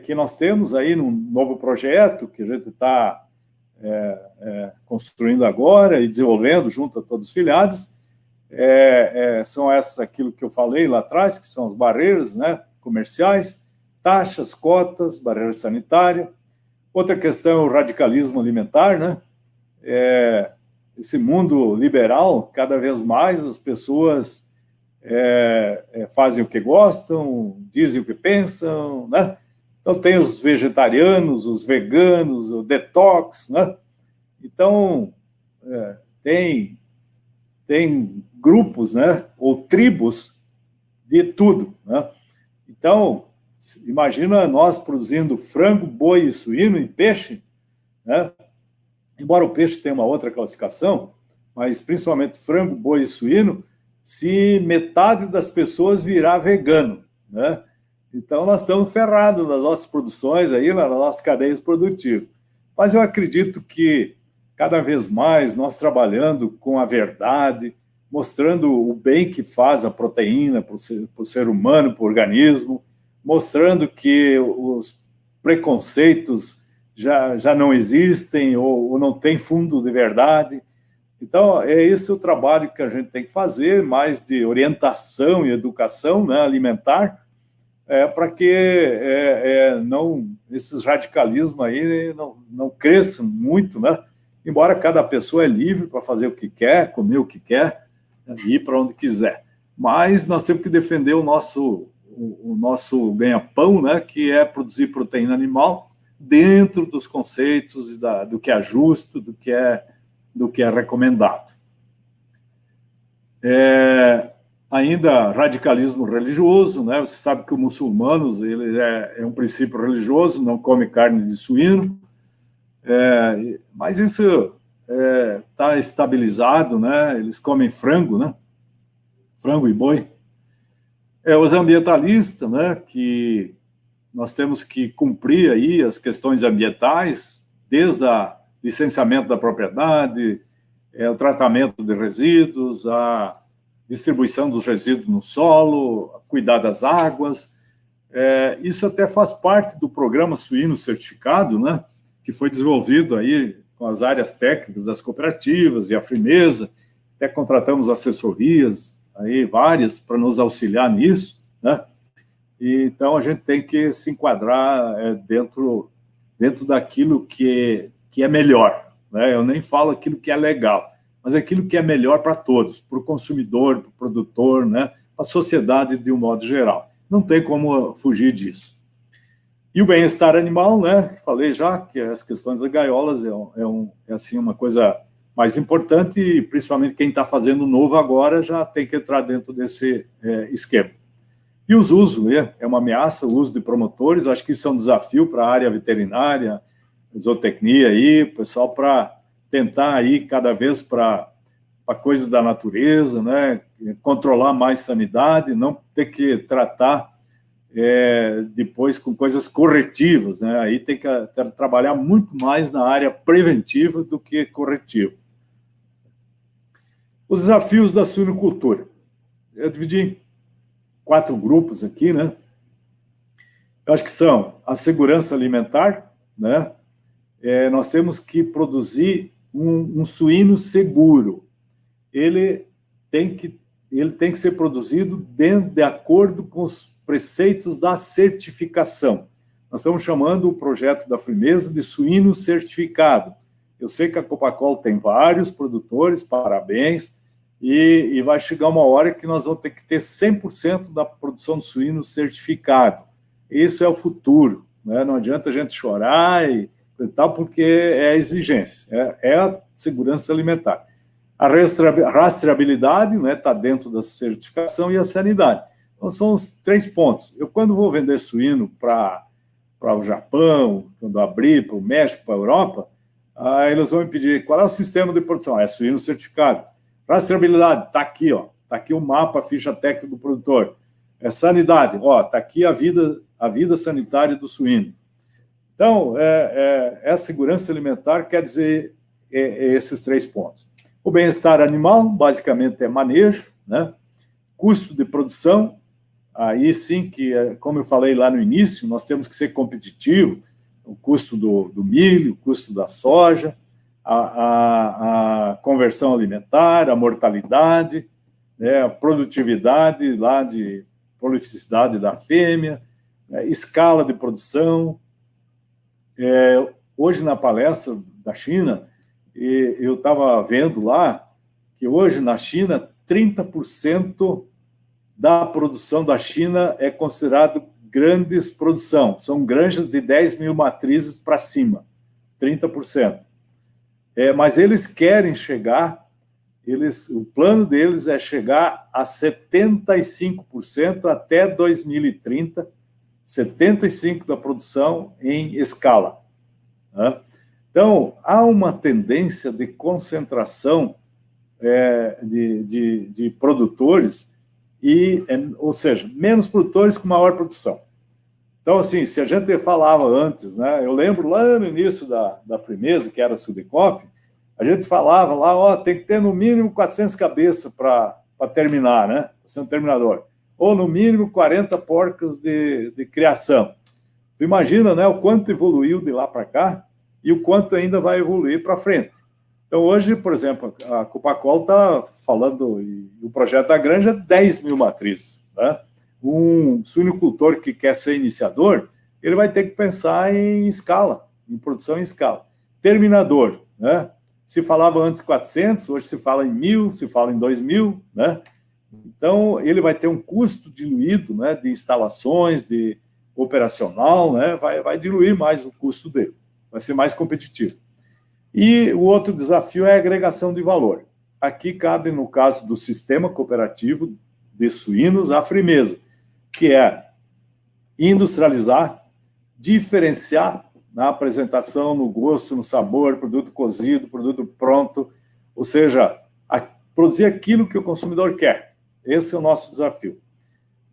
que nós temos aí num novo projeto que a gente está construindo agora e desenvolvendo junto a todos os filiados, são aquilo que eu falei lá atrás, que são as barreiras, né, comerciais, taxas, cotas, barreira sanitária. Outra questão é o radicalismo alimentar, né? Esse mundo liberal, cada vez mais as pessoas fazem o que gostam, dizem o que pensam, né? Então tem os vegetarianos, os veganos, o detox, né? Então tem grupos, né, ou tribos de tudo, né? Então, imagina nós produzindo frango, boi e suíno e peixe, né? Embora o peixe tenha uma outra classificação, mas principalmente frango, boi e suíno, se metade das pessoas virar vegano, né? Então, nós estamos ferrados nas nossas produções, aí, nas nossas cadeias produtivas. Mas eu acredito que, cada vez mais, nós trabalhando com a verdade, mostrando o bem que faz a proteína para o ser humano, para o organismo, mostrando que os preconceitos já não existem ou não tem fundo de verdade. Então, esse o trabalho que a gente tem que fazer, mais de orientação e educação, né, alimentar, para que esses radicalismos aí não cresçam muito, né? Embora cada pessoa é livre para fazer o que quer, comer o que quer, e ir para onde quiser. Mas nós temos que defender o nosso ganha-pão, né, que é produzir proteína animal dentro dos conceitos do que é justo, do que é recomendado. Ainda radicalismo religioso, né? Você sabe que os muçulmanos ele é um princípio religioso, não come carne de suíno, mas isso está estabilizado, né? Eles comem frango, né? Frango e boi. Os ambientalistas, né? Que nós temos que cumprir aí as questões ambientais, desde o licenciamento da propriedade, o tratamento de resíduos, a distribuição dos resíduos no solo, cuidar das águas. Isso até faz parte do programa Suíno Certificado, né? Que foi desenvolvido aí com as áreas técnicas das cooperativas e a Frimeza, até contratamos assessorias, aí várias, para nos auxiliar nisso, né? E, então, a gente tem que se enquadrar dentro daquilo que é melhor, né? Eu nem falo aquilo que é legal, mas aquilo que é melhor para todos, para o consumidor, para o produtor, né? Para a sociedade de um modo geral. Não tem como fugir disso. E o bem-estar animal, né? Falei já que as questões das gaiolas é assim, uma coisa mais importante, e principalmente quem está fazendo novo agora já tem que entrar dentro desse esquema. E os usos, né? É uma ameaça, o uso de promotores, acho que isso é um desafio para a área veterinária, zootecnia aí, pessoal, para tentar aí cada vez para coisas da natureza, né? Controlar mais sanidade, não ter que tratar depois com coisas corretivas, né? Aí tem que trabalhar muito mais na área preventiva do que corretiva. Os desafios da suinocultura. Eu dividi em 4 grupos aqui, né? Eu acho que são a segurança alimentar, né? nós temos que produzir um suíno seguro. Ele tem que ser produzido de acordo com os preceitos da certificação. Nós estamos chamando o projeto da Frimeza de suíno certificado. Eu sei que a Copacol tem vários produtores, parabéns, e vai chegar uma hora que nós vamos ter que ter 100% da produção de suíno certificado. Isso é o futuro, né? Não adianta a gente chorar e tal, porque é a exigência, é a segurança alimentar. A rastreabilidade, né, está dentro da certificação, e a sanidade. Então, são os 3 pontos. Eu, quando vou vender suíno para o Japão, quando abrir para o México, para a Europa, aí eles vão me pedir qual é o sistema de produção. É suíno certificado. Rastreabilidade, está aqui, ó. Está aqui o mapa, a ficha técnica do produtor. É sanidade, ó, está aqui a vida sanitária do suíno. Então, a segurança alimentar quer dizer esses 3 pontos. O bem-estar animal, basicamente, é manejo, né? Custo de produção, aí sim que, como eu falei lá no início, nós temos que ser competitivo, o custo do milho, o custo da soja, a conversão alimentar, a mortalidade, né, a produtividade lá de prolificidade da fêmea, escala de produção. Hoje, na palestra da China, eu estava vendo lá que hoje na China 30% da produção da China é considerado grandes produção. São granjas de 10 mil matrizes para cima, 30%. Mas eles querem chegar, o plano deles é chegar a 75% até 2030, 75% da produção em escala, né? Então, há uma tendência de concentração de produtores, ou seja, menos produtores com maior produção. Então, assim, se a gente falava antes, né, eu lembro lá no início da Frimeza, que era a Sudecop, a gente falava lá, ó, tem que ter no mínimo 400 cabeças para terminar, né, para ser um terminador, ou no mínimo 40 porcas de criação. Tu imagina, né, o quanto evoluiu de lá para cá e o quanto ainda vai evoluir para frente. Então, hoje, por exemplo, a Copacol está falando, e o projeto da granja, 10 mil matrizes, né? Um suinocultor que quer ser iniciador, ele vai ter que pensar em escala, em produção em escala. Terminador, né? Se falava antes 400, hoje se fala em 1.000, se fala em 2.000, né? Então, ele vai ter um custo diluído, né, de instalações, de operacional, né? Vai diluir mais o custo dele, vai ser mais competitivo. E o outro desafio é a agregação de valor. Aqui cabe, no caso do sistema cooperativo de suínos, a Frimeza, que é industrializar, diferenciar na apresentação, no gosto, no sabor, produto cozido, produto pronto, ou seja, produzir aquilo que o consumidor quer. Esse é o nosso desafio.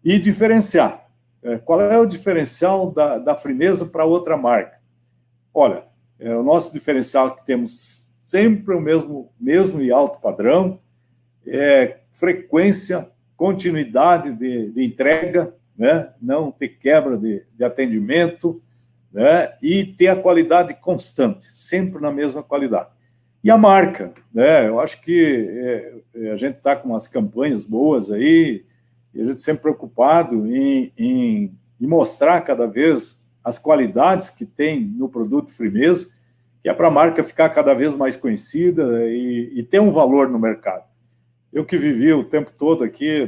E diferenciar. Qual é o diferencial da Frimeza para outra marca? Olha, o nosso diferencial é que temos sempre o mesmo e alto padrão, frequência, continuidade de entrega, né? Não ter quebra de atendimento, né? E ter a qualidade constante, sempre na mesma qualidade. E a marca, né? Eu acho que a gente está com umas campanhas boas aí, e a gente sempre preocupado em mostrar cada vez as qualidades que tem no produto Frimeza, que é para a marca ficar cada vez mais conhecida e ter um valor no mercado. Eu que vivi o tempo todo aqui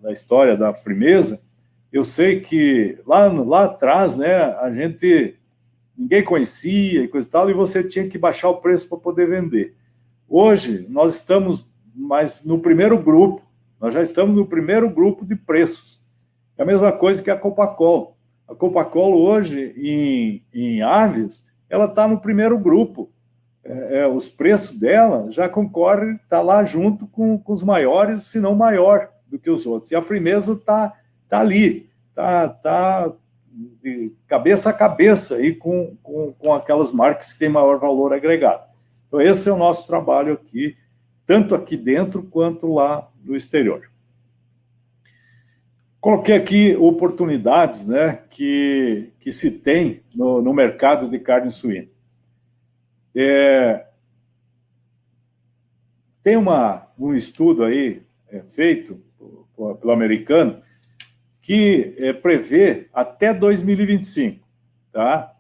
na história da Frimeza, eu sei que lá atrás, né, ninguém conhecia e coisa e tal, e você tinha que baixar o preço para poder vender. Hoje, nós estamos mais no primeiro grupo, nós já estamos no primeiro grupo de preços. É a mesma coisa que a Copacol. A Copacol hoje, em aves, ela está no primeiro grupo. Os preços dela já concorrem, está lá junto com os maiores, se não maior do que os outros. E a Frimeza está ali, está de cabeça a cabeça aí com aquelas marcas que têm maior valor agregado. Então, esse é o nosso trabalho aqui, tanto aqui dentro quanto lá no exterior. Coloquei aqui oportunidades, né, que se tem no mercado de carne suína. Tem um estudo aí feito pelo americano que prevê até 2025, tá?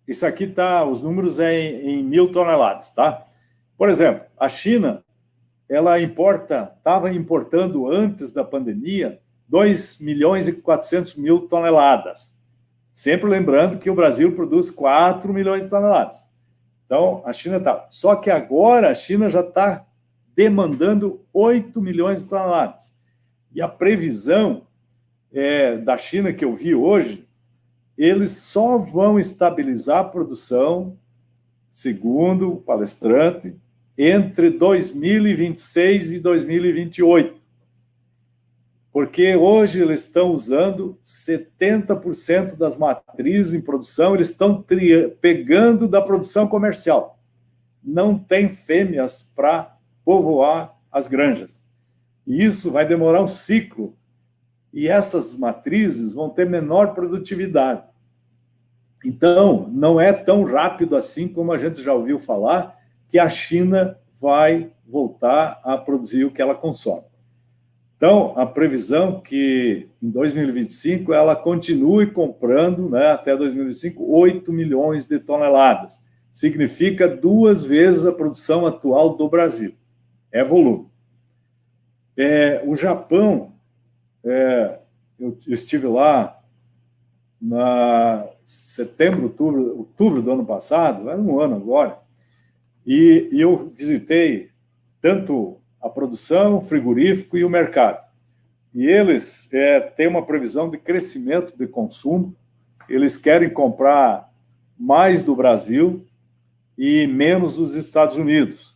Isso aqui tá, os números em 1.000 toneladas, tá? Por exemplo, a China, ela estava importando antes da pandemia 2.400.000 toneladas. Sempre lembrando que o Brasil produz 4 milhões de toneladas. Então, a China está... Só que agora a China já está demandando 8 milhões de toneladas. E a previsão da China que eu vi hoje, eles só vão estabilizar a produção, segundo o palestrante, entre 2026 e 2028. Porque hoje eles estão usando 70% das matrizes em produção, eles estão pegando da produção comercial. Não tem fêmeas para povoar as granjas. E isso vai demorar um ciclo. E essas matrizes vão ter menor produtividade. Então, não é tão rápido assim como a gente já ouviu falar que a China vai voltar a produzir o que ela consome. Então, a previsão que em 2025 ela continue comprando, né, até 2025, 8 milhões de toneladas. Significa 2 vezes a produção atual do Brasil. É volume. O Japão, eu estive lá na setembro, outubro do ano passado, é um ano agora, e eu visitei tanto a produção, o frigorífico e o mercado. E eles têm uma previsão de crescimento de consumo, eles querem comprar mais do Brasil e menos dos Estados Unidos.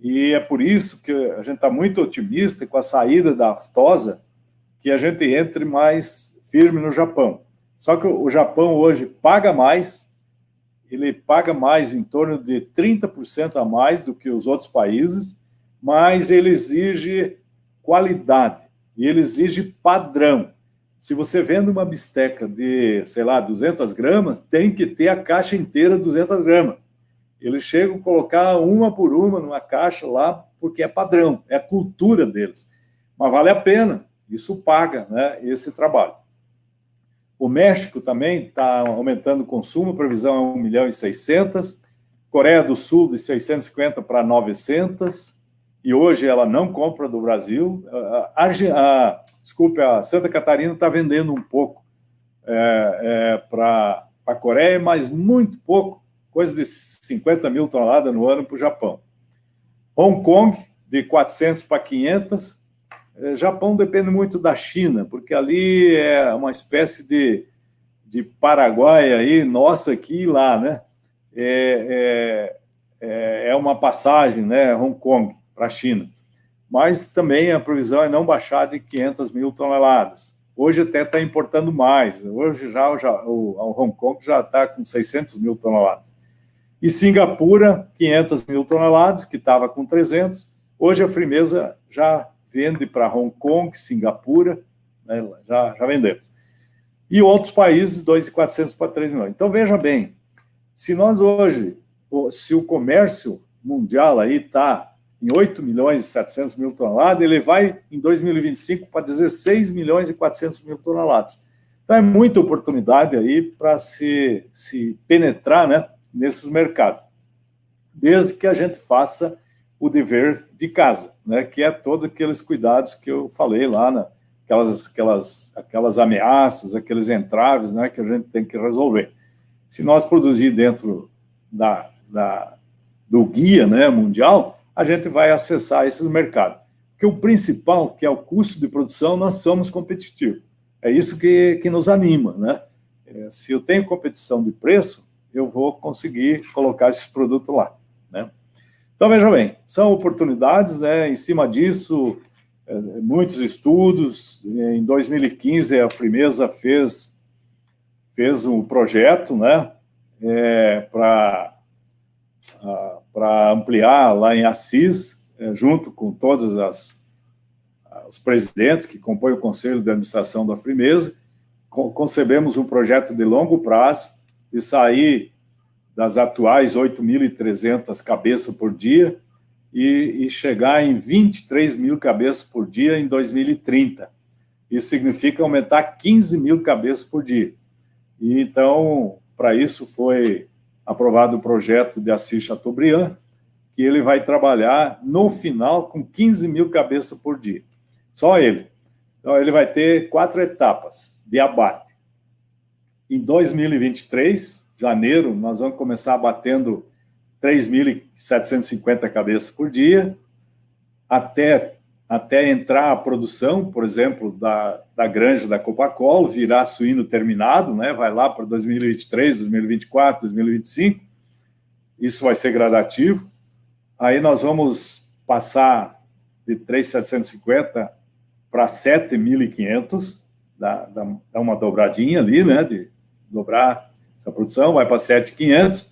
E é por isso que a gente está muito otimista com a saída da aftosa, que a gente entre mais firme no Japão. Só que o Japão hoje paga mais, ele paga mais em torno de 30% a mais do que os outros países, mas ele exige qualidade, e ele exige padrão. Se você vende uma bisteca de, sei lá, 200 gramas, tem que ter a caixa inteira 200 gramas. Eles chegam a colocar uma por uma numa caixa lá, porque é padrão, é a cultura deles. Mas vale a pena, isso paga, né, esse trabalho. O México também está aumentando o consumo, a previsão é 1.600.000, Coreia do Sul de 650 para 900, e hoje ela não compra do Brasil. A Santa Catarina está vendendo um pouco para a Coreia, mas muito pouco, coisa de 50 mil toneladas no ano para o Japão. Hong Kong, de 400 para 500. Japão depende muito da China, porque ali é uma espécie de Paraguai aí, nossa, aqui e lá, né? É uma passagem, né, Hong Kong para a China. Mas também a previsão é não baixar de 500 mil toneladas. Hoje até está importando mais. Hoje o Hong Kong já está com 600 mil toneladas. E Singapura, 500 mil toneladas, que estava com 300. Hoje a Frimeza já vende para Hong Kong, Singapura, né, já vendemos. E outros países, 2.400 para 3 milhões. Então, veja bem, se nós hoje, se o comércio mundial aí está em 8 milhões e 700 mil toneladas, ele vai, em 2025, para 16 milhões e 400 mil toneladas. Então, é muita oportunidade aí para se penetrar, né, nesses mercados, desde que a gente faça o dever de casa, né, que é todos aqueles cuidados que eu falei lá, aquelas ameaças, aqueles entraves, né, que a gente tem que resolver. Se nós produzir dentro do guia, né, mundial, a gente vai acessar esses mercados. Porque o principal, que é o custo de produção, nós somos competitivos. É isso que nos anima, né? Se eu tenho competição de preço, eu vou conseguir colocar esses produtos lá, né? Então, veja bem, são oportunidades, né? Em cima disso, muitos estudos. Em 2015, a Frimeza fez um projeto, né, para ampliar lá em Assis, junto com todos os presidentes que compõem o conselho de administração da Frimeza, concebemos um projeto de longo prazo, de sair das atuais 8.300 cabeças por dia e chegar em 23 mil cabeças por dia em 2030. Isso significa aumentar 15 mil cabeças por dia. E, então, para isso foi aprovado o projeto de Assis Chateaubriand, que ele vai trabalhar no final com 15 mil cabeças por dia. Só ele. Então, ele vai ter 4 etapas de abate. Em 2023, janeiro, nós vamos começar abatendo 3.750 cabeças por dia, até entrar a produção, por exemplo, da granja da Copacol, virar suíno terminado, né? Vai lá para 2023, 2024, 2025. Isso vai ser gradativo. Aí nós vamos passar de 3.750 para 7.500, dá uma dobradinha ali, né? De dobrar essa produção, vai para 7.500.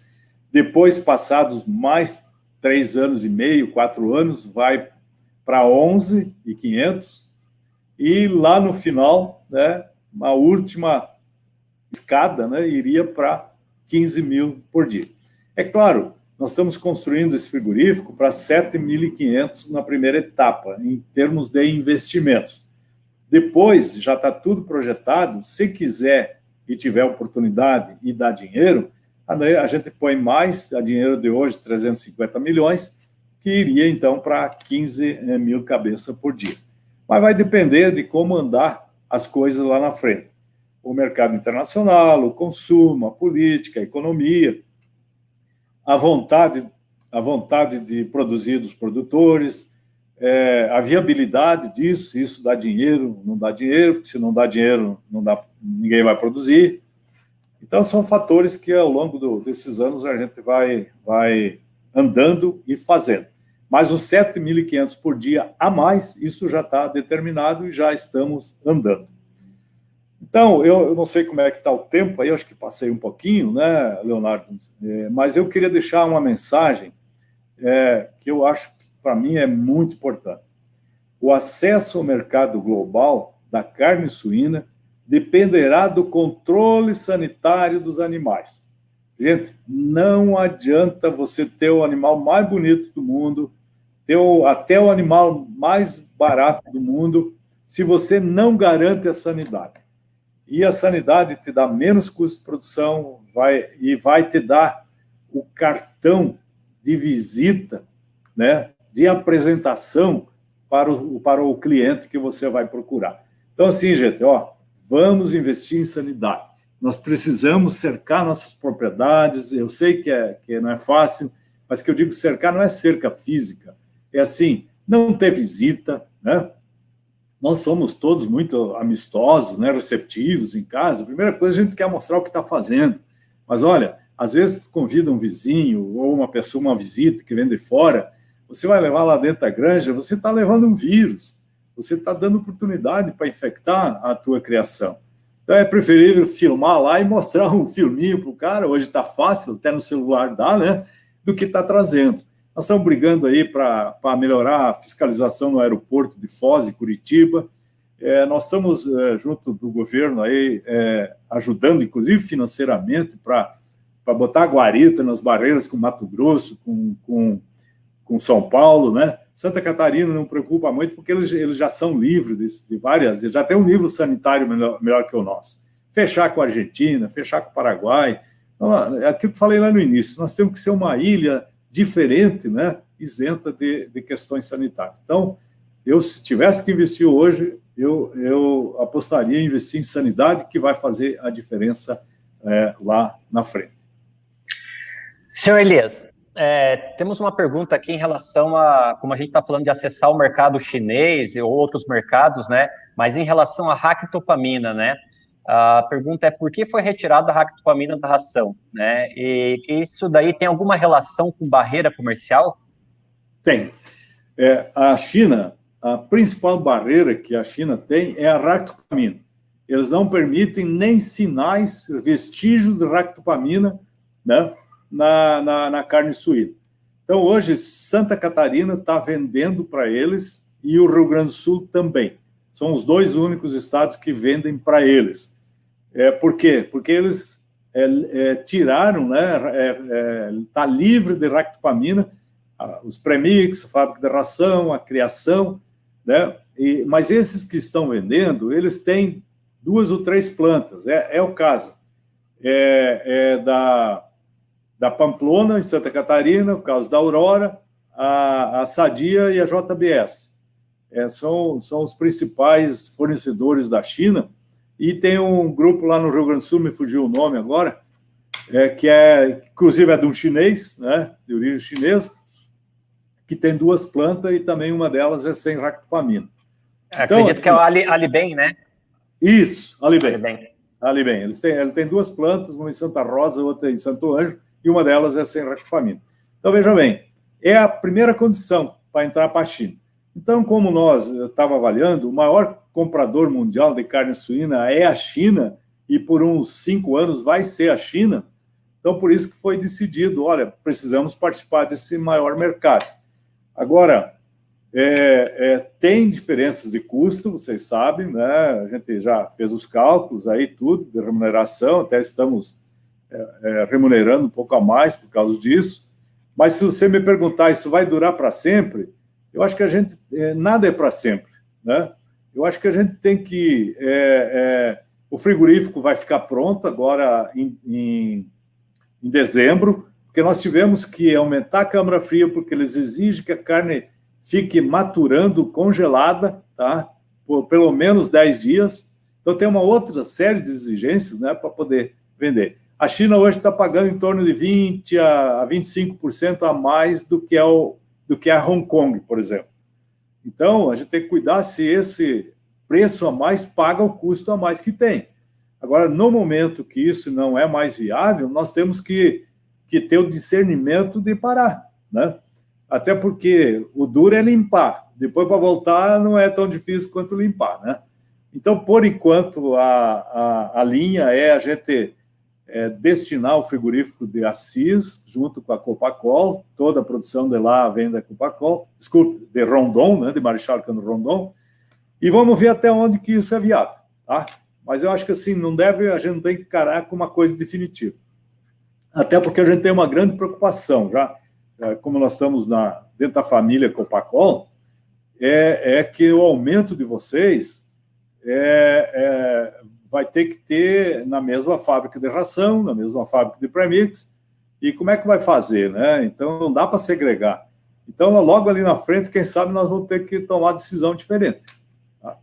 Depois, passados mais 3 anos e meio, 4 anos, vai para 11.500. E lá no final, né, a última escada, né, iria para 15 mil por dia. É claro, nós estamos construindo esse frigorífico para 7.500 na primeira etapa, em termos de investimentos. Depois, já está tudo projetado, se quiser e tiver oportunidade e dar dinheiro, a gente põe mais a dinheiro de hoje, 350 milhões, que iria, então, para 15 mil cabeças por dia. Mas vai depender de como andar as coisas lá na frente. O mercado internacional, o consumo, a política, a economia, a vontade de produzir dos produtores, a viabilidade disso, isso dá dinheiro, não dá dinheiro, porque se não dá dinheiro, ninguém vai produzir. Então, são fatores que, ao longo desses anos, a gente vai andando e fazendo. Mas os 7.500 por dia a mais, isso já está determinado e já estamos andando. Então, eu não sei como é que está o tempo, aí eu acho que passei um pouquinho, né, Leonardo? Mas eu queria deixar uma mensagem que eu acho que, para mim, é muito importante. O acesso ao mercado global da carne suína dependerá do controle sanitário dos animais. Gente, não adianta você ter o animal mais bonito do mundo, ter até o animal mais barato do mundo, se você não garante a sanidade. E a sanidade te dá menos custo de produção vai te dar o cartão de visita, né, de apresentação para o cliente que você vai procurar. Então, assim, gente, vamos investir em sanidade. Nós precisamos cercar nossas propriedades. Eu sei que não é fácil, mas que eu digo cercar não é cerca física. É assim, não ter visita, né? Nós somos todos muito amistosos, né, receptivos em casa. A primeira coisa, a gente quer mostrar o que está fazendo. Mas, olha, às vezes convida um vizinho ou uma pessoa, uma visita que vem de fora, você vai levar lá dentro da granja, você está levando um vírus. Você está dando oportunidade para infectar a tua criação. Então, é preferível filmar lá e mostrar um filminho para o cara, hoje está fácil, até no celular dá, né, do que está trazendo. Nós estamos brigando aí para melhorar a fiscalização no aeroporto de Foz e Curitiba. Nós estamos, junto do governo, aí, ajudando, inclusive financeiramente, para botar guarita nas barreiras com Mato Grosso, com São Paulo, né? Santa Catarina não preocupa muito, porque eles já são livres de várias... Já tem um nível sanitário melhor que o nosso. Fechar com a Argentina, fechar com o Paraguai. Então, é aquilo que falei lá no início, nós temos que ser uma ilha diferente, né, isenta de questões sanitárias. Então, se tivesse que investir hoje, eu apostaria em investir em sanidade, que vai fazer a diferença lá na frente.
Senhor Elias, temos uma pergunta aqui em relação a, como a gente está falando de acessar o mercado chinês ou outros mercados, né, mas em relação à ractopamina, né, a pergunta é por que foi retirada a ractopamina da ração, né? E isso daí tem alguma relação com barreira comercial?
Tem. A China, a principal barreira que a China tem é a ractopamina. Eles não permitem nem sinais, vestígios de ractopamina, né, na carne suína. Então, hoje, Santa Catarina está vendendo para eles e o Rio Grande do Sul também. São os 2 únicos estados que vendem para eles. Por quê? Porque eles tiraram, né, está livre de ractopamina, os premix, a fábrica de ração, a criação, né, mas esses que estão vendendo, eles têm 2 ou 3 plantas, é o caso da Pamplona, em Santa Catarina, o caso da Aurora, a Sadia e a JBS. São os principais fornecedores da China, e tem um grupo lá no Rio Grande do Sul, me fugiu o nome agora, que inclusive é de um chinês, né, de origem chinesa, que tem 2 plantas e também uma delas é sem ractopamina.
Então, acredito que é o Alibem, né?
Isso, Alibem. Ele tem 2 plantas, uma em Santa Rosa, outra em Santo Anjo, e uma delas é sem ractopamina. Então, veja bem, é a primeira condição para entrar para a China. Então, como nós estava avaliando, o maior comprador mundial de carne suína é a China, e por uns 5 anos vai ser a China. Então, por isso que foi decidido, olha, precisamos participar desse maior mercado. Agora, tem diferenças de custo, vocês sabem, né? A gente já fez os cálculos aí, tudo, de remuneração, até estamos remunerando um pouco a mais por causa disso. Mas se você me perguntar, isso vai durar para sempre? Eu acho que nada é para sempre, né? Eu acho que a gente tem que... o frigorífico vai ficar pronto agora em dezembro, porque nós tivemos que aumentar a câmara fria, porque eles exigem que a carne fique maturando congelada, tá? Por pelo menos 10 dias. Então, tem uma outra série de exigências, né, para poder vender. A China hoje está pagando em torno de 20% a 25% a mais do que a Hong Kong, por exemplo. Então, a gente tem que cuidar se esse preço a mais paga o custo a mais que tem. Agora, no momento que isso não é mais viável, nós temos que ter o discernimento de parar, né? Até porque o duro é limpar. Depois, para voltar, não é tão difícil quanto limpar, né? Então, por enquanto, a linha é a gente destinar o frigorífico de Assis, junto com a Copacol, toda a produção de lá vem da Copacol, desculpe, de Rondon, né, de Marechal Cândido Rondon, e vamos ver até onde que isso é viável, tá? Mas eu acho que assim, a gente não tem que encarar com uma coisa definitiva. Até porque a gente tem uma grande preocupação, já, como nós estamos dentro da família Copacol, que o aumento de vocês vai ter que ter na mesma fábrica de ração, na mesma fábrica de premix, e como é que vai fazer, né? Então, não dá para segregar. Então, logo ali na frente, quem sabe nós vamos ter que tomar decisão diferente. Tá?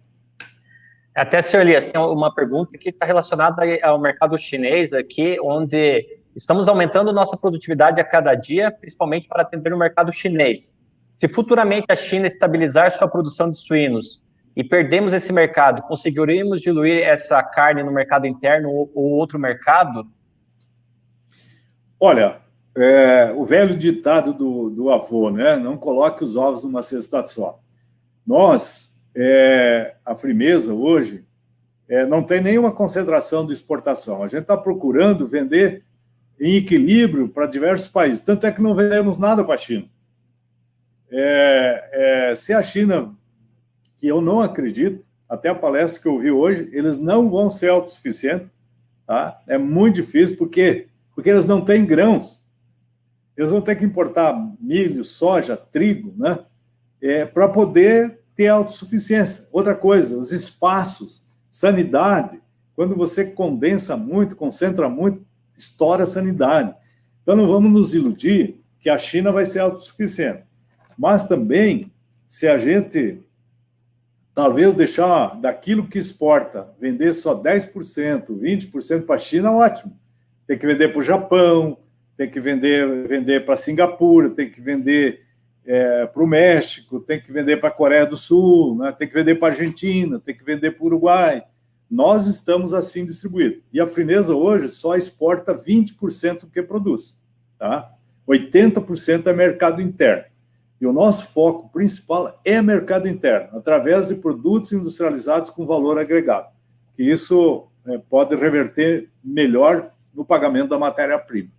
Até, senhor Elias, tem uma pergunta que está relacionada ao mercado chinês aqui, onde estamos aumentando nossa produtividade a cada dia, principalmente para atender o mercado chinês. Se futuramente a China estabilizar sua produção de suínos e perdemos esse mercado, conseguiremos diluir essa carne no mercado interno ou outro mercado?
Olha, o velho ditado do avô, né? Não coloque os ovos numa cesta só. Nós, a Frimeza, hoje, não tem nenhuma concentração de exportação. A gente está procurando vender em equilíbrio para diversos países. Tanto é que não vendemos nada para a China. Se a China, que eu não acredito, até a palestra que eu vi hoje, eles não vão ser autossuficientes, tá? É muito difícil, porque eles não têm grãos. Eles vão ter que importar milho, soja, trigo, né? Para poder ter autossuficiência. Outra coisa, os espaços, sanidade, quando você condensa muito, concentra muito, estoura a sanidade. Então, não vamos nos iludir que a China vai ser autossuficiente. Mas também, se a gente talvez deixar daquilo que exporta, vender só 10%, 20% para a China, ótimo. Tem que vender para o Japão, tem que vender para Singapura, tem que vender para o México, tem que vender para a Coreia do Sul, né? Tem que vender para a Argentina, tem que vender para o Uruguai. Nós estamos assim distribuídos. E a Frimeza hoje só exporta 20% do que produz. Tá? 80% é mercado interno. E o nosso foco principal é mercado interno, através de produtos industrializados com valor agregado. E isso pode reverter melhor no pagamento da matéria-prima.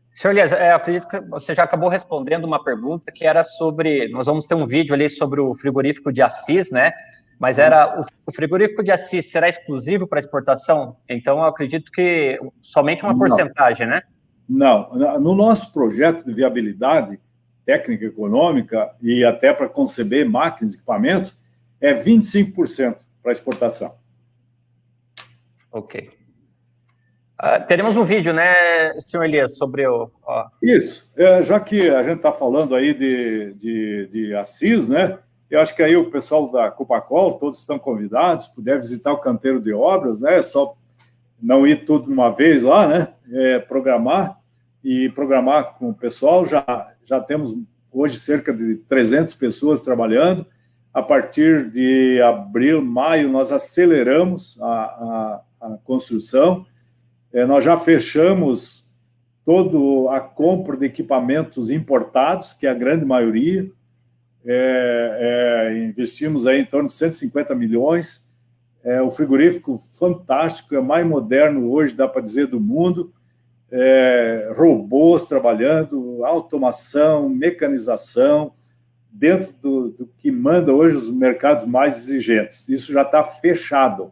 Senhor Elias, eu acredito que você já acabou respondendo uma pergunta que era sobre... Nós vamos ter um vídeo ali sobre o frigorífico de Assis, né? Mas era o frigorífico de Assis será exclusivo para exportação? Então, eu acredito que somente uma porcentagem, né?
Não. No nosso projeto de viabilidade técnica, econômica e até para conceber máquinas e equipamentos, é 25% para exportação.
Ok. Teremos um vídeo, né, senhor Elias, sobre o...
Isso. Já que a gente está falando aí de Assis, né? Eu acho que aí o pessoal da Copacol, todos estão convidados, puder visitar o canteiro de obras, né? É só não ir tudo de uma vez lá, né? Programar com o pessoal. Já temos hoje cerca de 300 pessoas trabalhando. A partir de abril, maio, nós aceleramos a construção. Nós já fechamos toda a compra de equipamentos importados, que é a grande maioria. Investimos aí em torno de 150 milhões. O frigorífico fantástico, é mais moderno hoje, dá para dizer, do mundo. Robôs trabalhando, automação, mecanização, dentro do que manda hoje os mercados mais exigentes. Isso já está fechado,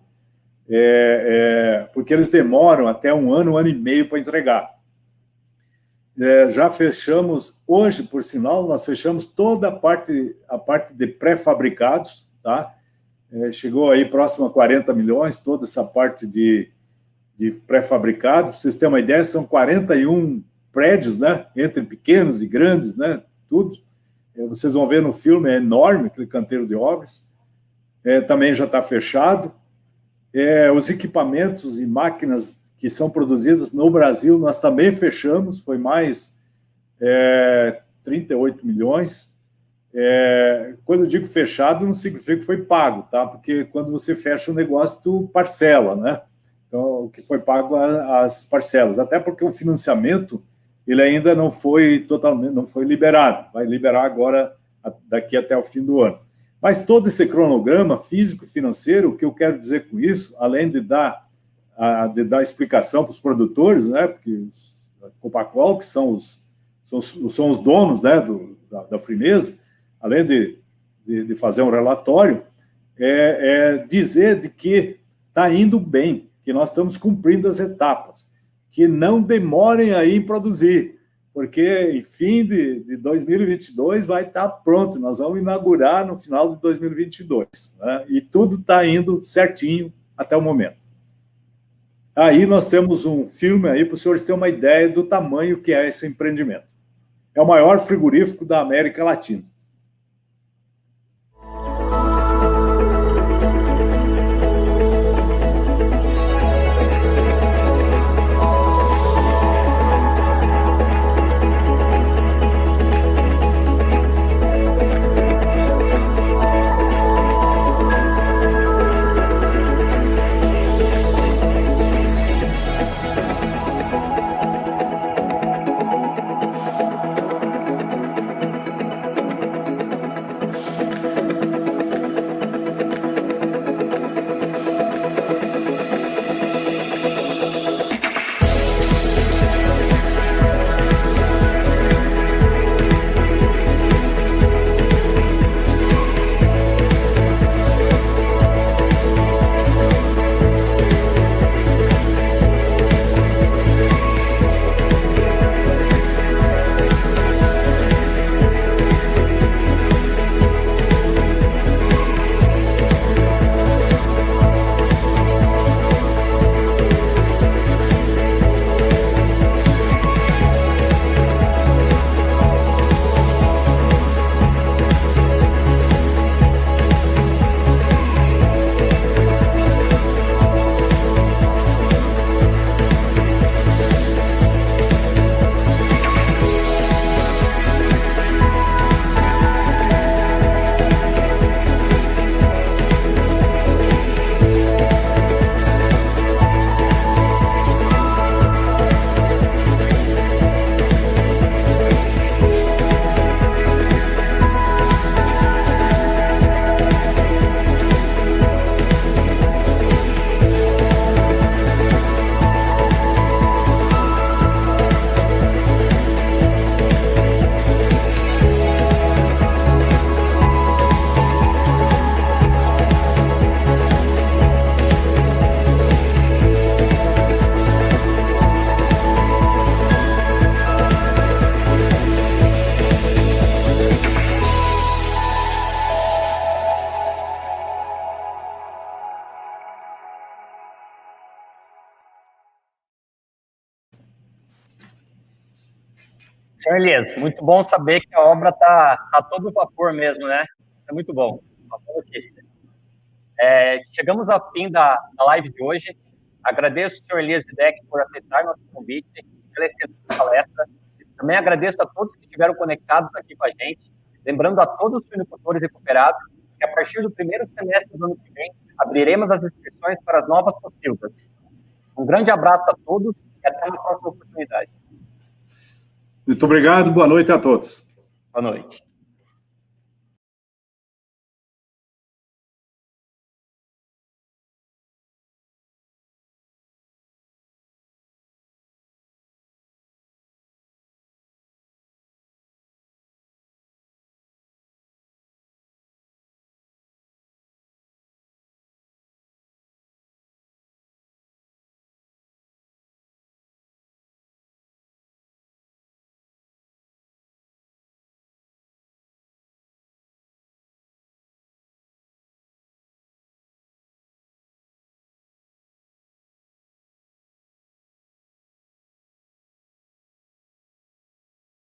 porque eles demoram até um ano e meio para entregar. Já fechamos, hoje, por sinal, nós fechamos toda a parte de pré-fabricados, tá? Chegou aí próximo a 40 milhões, toda essa parte de pré-fabricado. Para vocês terem uma ideia, são 41 prédios, né? Entre pequenos e grandes, né? Tudo. Vocês vão ver no filme, é enorme aquele canteiro de obras. Também já está fechado. Os equipamentos e máquinas que são produzidas no Brasil, nós também fechamos, foi mais 38 milhões. Quando eu digo fechado, não significa que foi pago, tá? Porque quando você fecha o negócio, tu parcela, né? Então, o que foi pago as parcelas, até porque o financiamento ele ainda não foi totalmente, não foi liberado, vai liberar agora, daqui até o fim do ano. Mas todo esse cronograma físico-financeiro, o que eu quero dizer com isso, além de dar explicação para os produtores, né, porque a Copacol, que são os donos, né, da Frimeza, além de fazer um relatório, dizer de que está indo bem, que nós estamos cumprindo as etapas, que não demorem aí em produzir, porque em fim de 2022 vai estar pronto, nós vamos inaugurar no final de 2022, né? E tudo está indo certinho até o momento. Aí nós temos um filme aí para os senhores terem uma ideia do tamanho que é esse empreendimento. É o maior frigorífico da América Latina.
Senhor Elias, muito bom saber que a obra está a todo vapor mesmo, né? Isso é muito bom. Uma boa notícia. Chegamos ao fim da live de hoje. Agradeço ao senhor Elias Videc por aceitar nosso convite, pela excelente palestra. Também agradeço a todos que estiveram conectados aqui com a gente. Lembrando a todos os suinocultores e cooperados que, a partir do primeiro semestre do ano que vem, abriremos as inscrições para as novas pocilgas. Um grande abraço a todos e até uma próxima oportunidade.
Muito obrigado, boa noite a todos.
Boa noite.